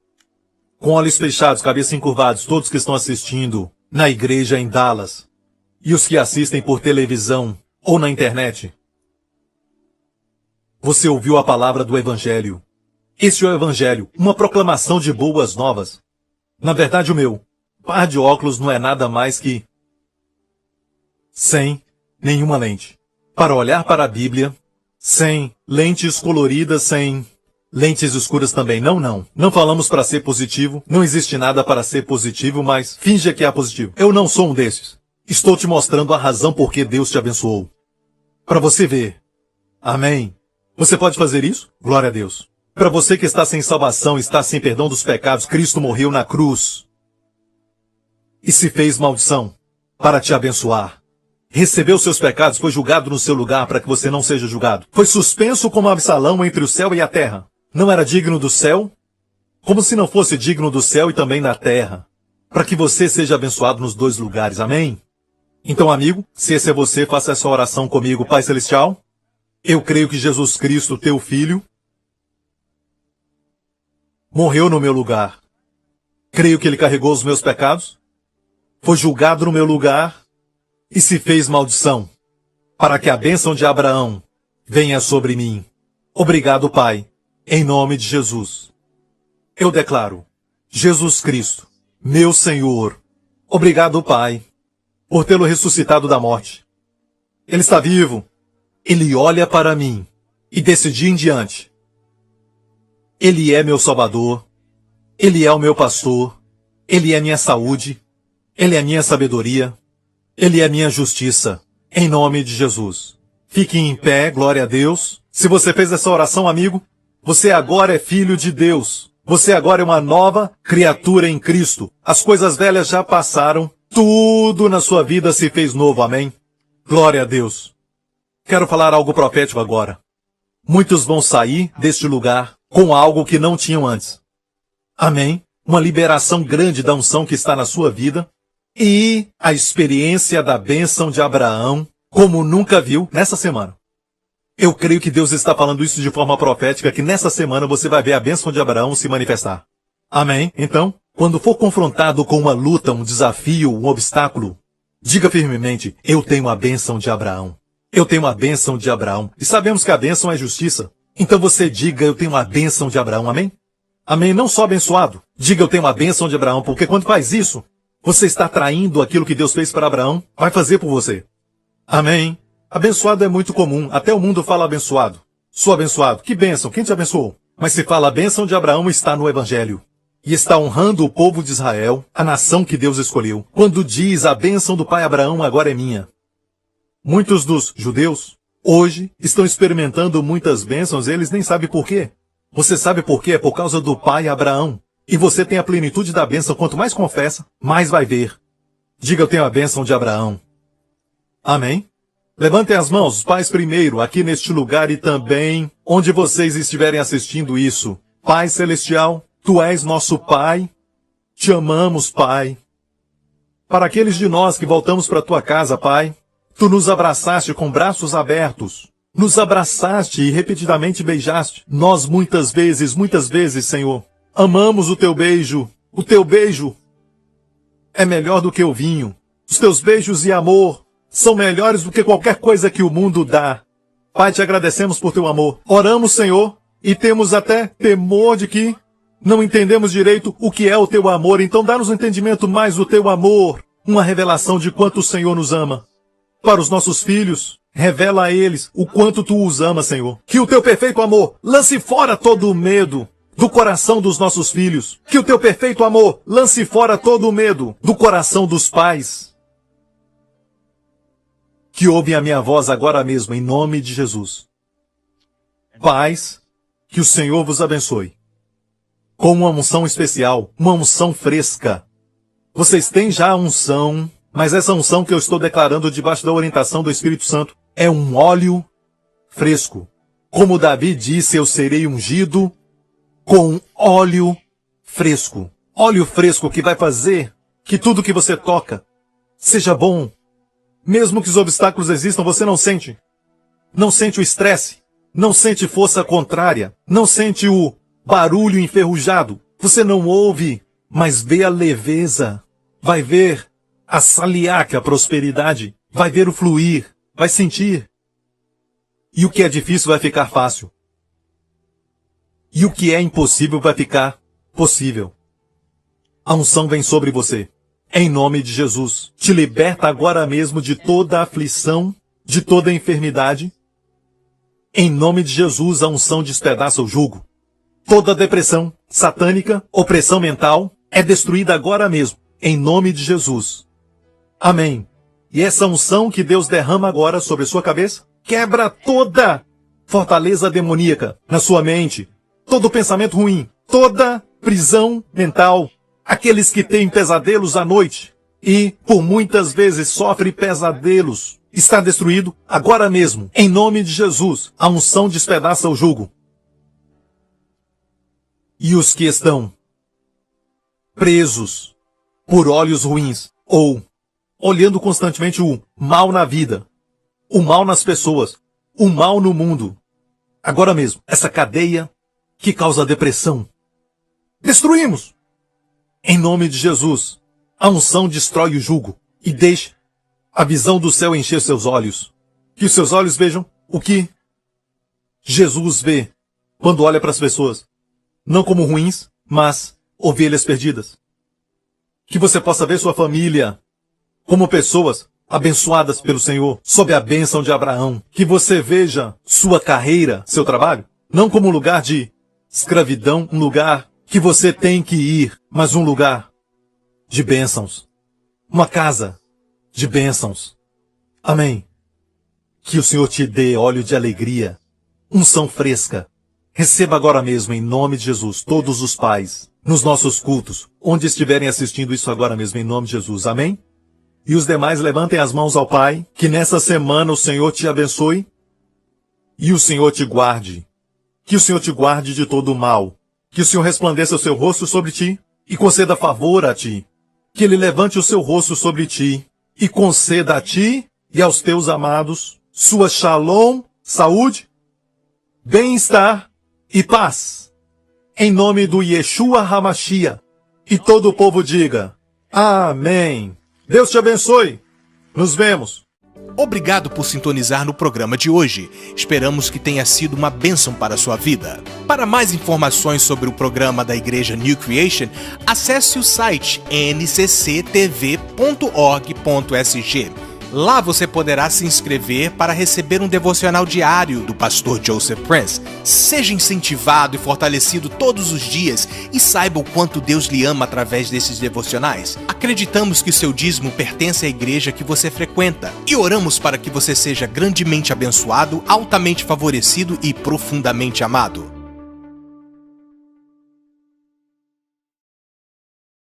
S3: Com olhos fechados, cabeça encurvados, todos que estão assistindo na igreja em Dallas e os que assistem por televisão ou na internet. Você ouviu a palavra do Evangelho. Este é o Evangelho, uma proclamação de boas novas. Na verdade, o meu par de óculos não é nada mais que sem nenhuma lente. Para olhar para a Bíblia, sem lentes coloridas, sem lentes escuras também. Não falamos para ser positivo. Não existe nada para ser positivo, mas finja que é positivo. Eu não sou um desses. Estou te mostrando a razão por que Deus te abençoou. Para você ver. Amém. Você pode fazer isso? Glória a Deus. Para você que está sem salvação, está sem perdão dos pecados, Cristo morreu na cruz e se fez maldição para te abençoar. Recebeu seus pecados, foi julgado no seu lugar para que você não seja julgado. Foi suspenso como Absalão entre o céu e a terra. Não era digno do céu, como se não fosse digno do céu e também da terra, para que você seja abençoado nos dois lugares. Amém? Então, amigo, se esse é você, faça essa oração comigo. Pai Celestial, eu creio que Jesus Cristo, teu Filho, morreu no meu lugar. Creio que ele carregou os meus pecados, foi julgado no meu lugar e se fez maldição, para que a bênção de Abraão venha sobre mim. Obrigado, Pai, em nome de Jesus. Eu declaro, Jesus Cristo, meu Senhor. Obrigado, Pai, por tê-lo ressuscitado da morte. Ele está vivo. Ele olha para mim e desse dia em diante, Ele é meu Salvador, Ele é o meu pastor, Ele é minha saúde, Ele é minha sabedoria, Ele é minha justiça, em nome de Jesus. Fique em pé, glória a Deus. Se você fez essa oração, amigo, você agora é filho de Deus. Você agora é uma nova criatura em Cristo. As coisas velhas já passaram, tudo na sua vida se fez novo, amém? Glória a Deus. Quero falar algo profético agora. Muitos vão sair deste lugar com algo que não tinham antes. Amém? Uma liberação grande da unção que está na sua vida e a experiência da bênção de Abraão como nunca viu nessa semana. Eu creio que Deus está falando isso de forma profética, que nessa semana você vai ver a bênção de Abraão se manifestar. Amém? Então, quando for confrontado com uma luta, um desafio, um obstáculo, diga firmemente, eu tenho a bênção de Abraão. Eu tenho a bênção de Abraão. E sabemos que a bênção é justiça. Então você diga, eu tenho a bênção de Abraão. Amém? Amém? Não só abençoado. Diga, eu tenho a bênção de Abraão. Porque quando faz isso, você está traindo aquilo que Deus fez para Abraão. Vai fazer por você. Amém. Abençoado é muito comum, até o mundo fala abençoado. Sou abençoado. Que bênção, quem te abençoou? Mas se fala a bênção de Abraão está no Evangelho. E está honrando o povo de Israel, a nação que Deus escolheu. Quando diz a bênção do pai Abraão agora é minha. Muitos dos judeus, hoje, estão experimentando muitas bênçãos e eles nem sabem por quê. Você sabe por quê? É por causa do pai Abraão. E você tem a plenitude da bênção. Quanto mais confessa, mais vai ver. Diga, eu tenho a bênção de Abraão. Amém? Levantem as mãos, os pais primeiro, aqui neste lugar e também onde vocês estiverem assistindo isso. Pai Celestial, Tu és nosso Pai. Te amamos, Pai. Para aqueles de nós que voltamos para Tua casa, Pai, Tu nos abraçaste com braços abertos. Nos abraçaste e repetidamente beijaste. Nós muitas vezes, Senhor, amamos o Teu beijo. O Teu beijo é melhor do que o vinho. Os Teus beijos e amor são melhores do que qualquer coisa que o mundo dá. Pai, te agradecemos por Teu amor. Oramos, Senhor, e temos até temor de que não entendemos direito o que é o Teu amor. Então dá-nos um entendimento mais do Teu amor. Uma revelação de quanto o Senhor nos ama. Para os nossos filhos, revela a eles o quanto Tu os amas, Senhor. Que o Teu perfeito amor lance fora todo o medo do coração dos nossos filhos. Que o Teu perfeito amor lance fora todo o medo do coração dos pais. Que ouvem a minha voz agora mesmo, em nome de Jesus. Pais, que o Senhor vos abençoe. Com uma unção especial, uma unção fresca. Vocês têm já a unção, mas essa unção que eu estou declarando debaixo da orientação do Espírito Santo é um óleo fresco. Como Davi disse, eu serei ungido com óleo fresco. Óleo fresco que vai fazer que tudo que você toca seja bom. Mesmo que os obstáculos existam, você não sente. Não sente o estresse. Não sente força contrária. Não sente o barulho enferrujado. Você não ouve, mas vê a leveza. Vai ver a saliaca, a prosperidade. Vai ver o fluir. Vai sentir. E o que é difícil vai ficar fácil. E o que é impossível vai ficar possível. A unção vem sobre você. Em nome de Jesus, te liberta agora mesmo de toda aflição, de toda enfermidade. Em nome de Jesus, a unção despedaça o jugo. Toda depressão satânica, opressão mental, é destruída agora mesmo. Em nome de Jesus. Amém. E essa unção que Deus derrama agora sobre sua cabeça, quebra toda fortaleza demoníaca na sua mente, todo pensamento ruim, toda prisão mental. Aqueles que têm pesadelos à noite e por muitas vezes sofrem pesadelos, está destruído agora mesmo. Em nome de Jesus, a unção despedaça o jugo. E os que estão presos por olhos ruins ou olhando constantemente o mal na vida, o mal nas pessoas, o mal no mundo, agora mesmo, essa cadeia que causa depressão, destruímos! Em nome de Jesus, a unção destrói o jugo e deixa a visão do céu encher seus olhos. Que os seus olhos vejam o que Jesus vê quando olha para as pessoas. Não como ruins, mas ovelhas perdidas. Que você possa ver sua família como pessoas abençoadas pelo Senhor, sob a bênção de Abraão. Que você veja sua carreira, seu trabalho, não como um lugar de escravidão, um lugar que você tem que ir, mas um lugar de bênçãos. Uma casa de bênçãos. Amém. Que o Senhor te dê óleo de alegria, unção fresca. Receba agora mesmo, em nome de Jesus, todos os pais, nos nossos cultos, onde estiverem assistindo isso agora mesmo, em nome de Jesus. Amém? E os demais levantem as mãos ao Pai, que nessa semana o Senhor te abençoe e o Senhor te guarde. Que o Senhor te guarde de todo o mal. Que o Senhor resplandeça o seu rosto sobre ti e conceda favor a ti. Que Ele levante o seu rosto sobre ti e conceda a ti e aos teus amados sua shalom, saúde, bem-estar e paz. Em nome do Yeshua HaMashiach. E todo o povo diga, amém. Deus te abençoe. Nos vemos.
S4: Obrigado por sintonizar no programa de hoje. Esperamos que tenha sido uma bênção para a sua vida. Para mais informações sobre o programa da Igreja New Creation, acesse o site ncctv.org.sg. Lá você poderá se inscrever para receber um devocional diário do pastor Joseph Prince. Seja incentivado e fortalecido todos os dias e saiba o quanto Deus lhe ama através desses devocionais. Acreditamos que o seu dízimo pertence à igreja que você frequenta e oramos para que você seja grandemente abençoado, altamente favorecido e profundamente amado.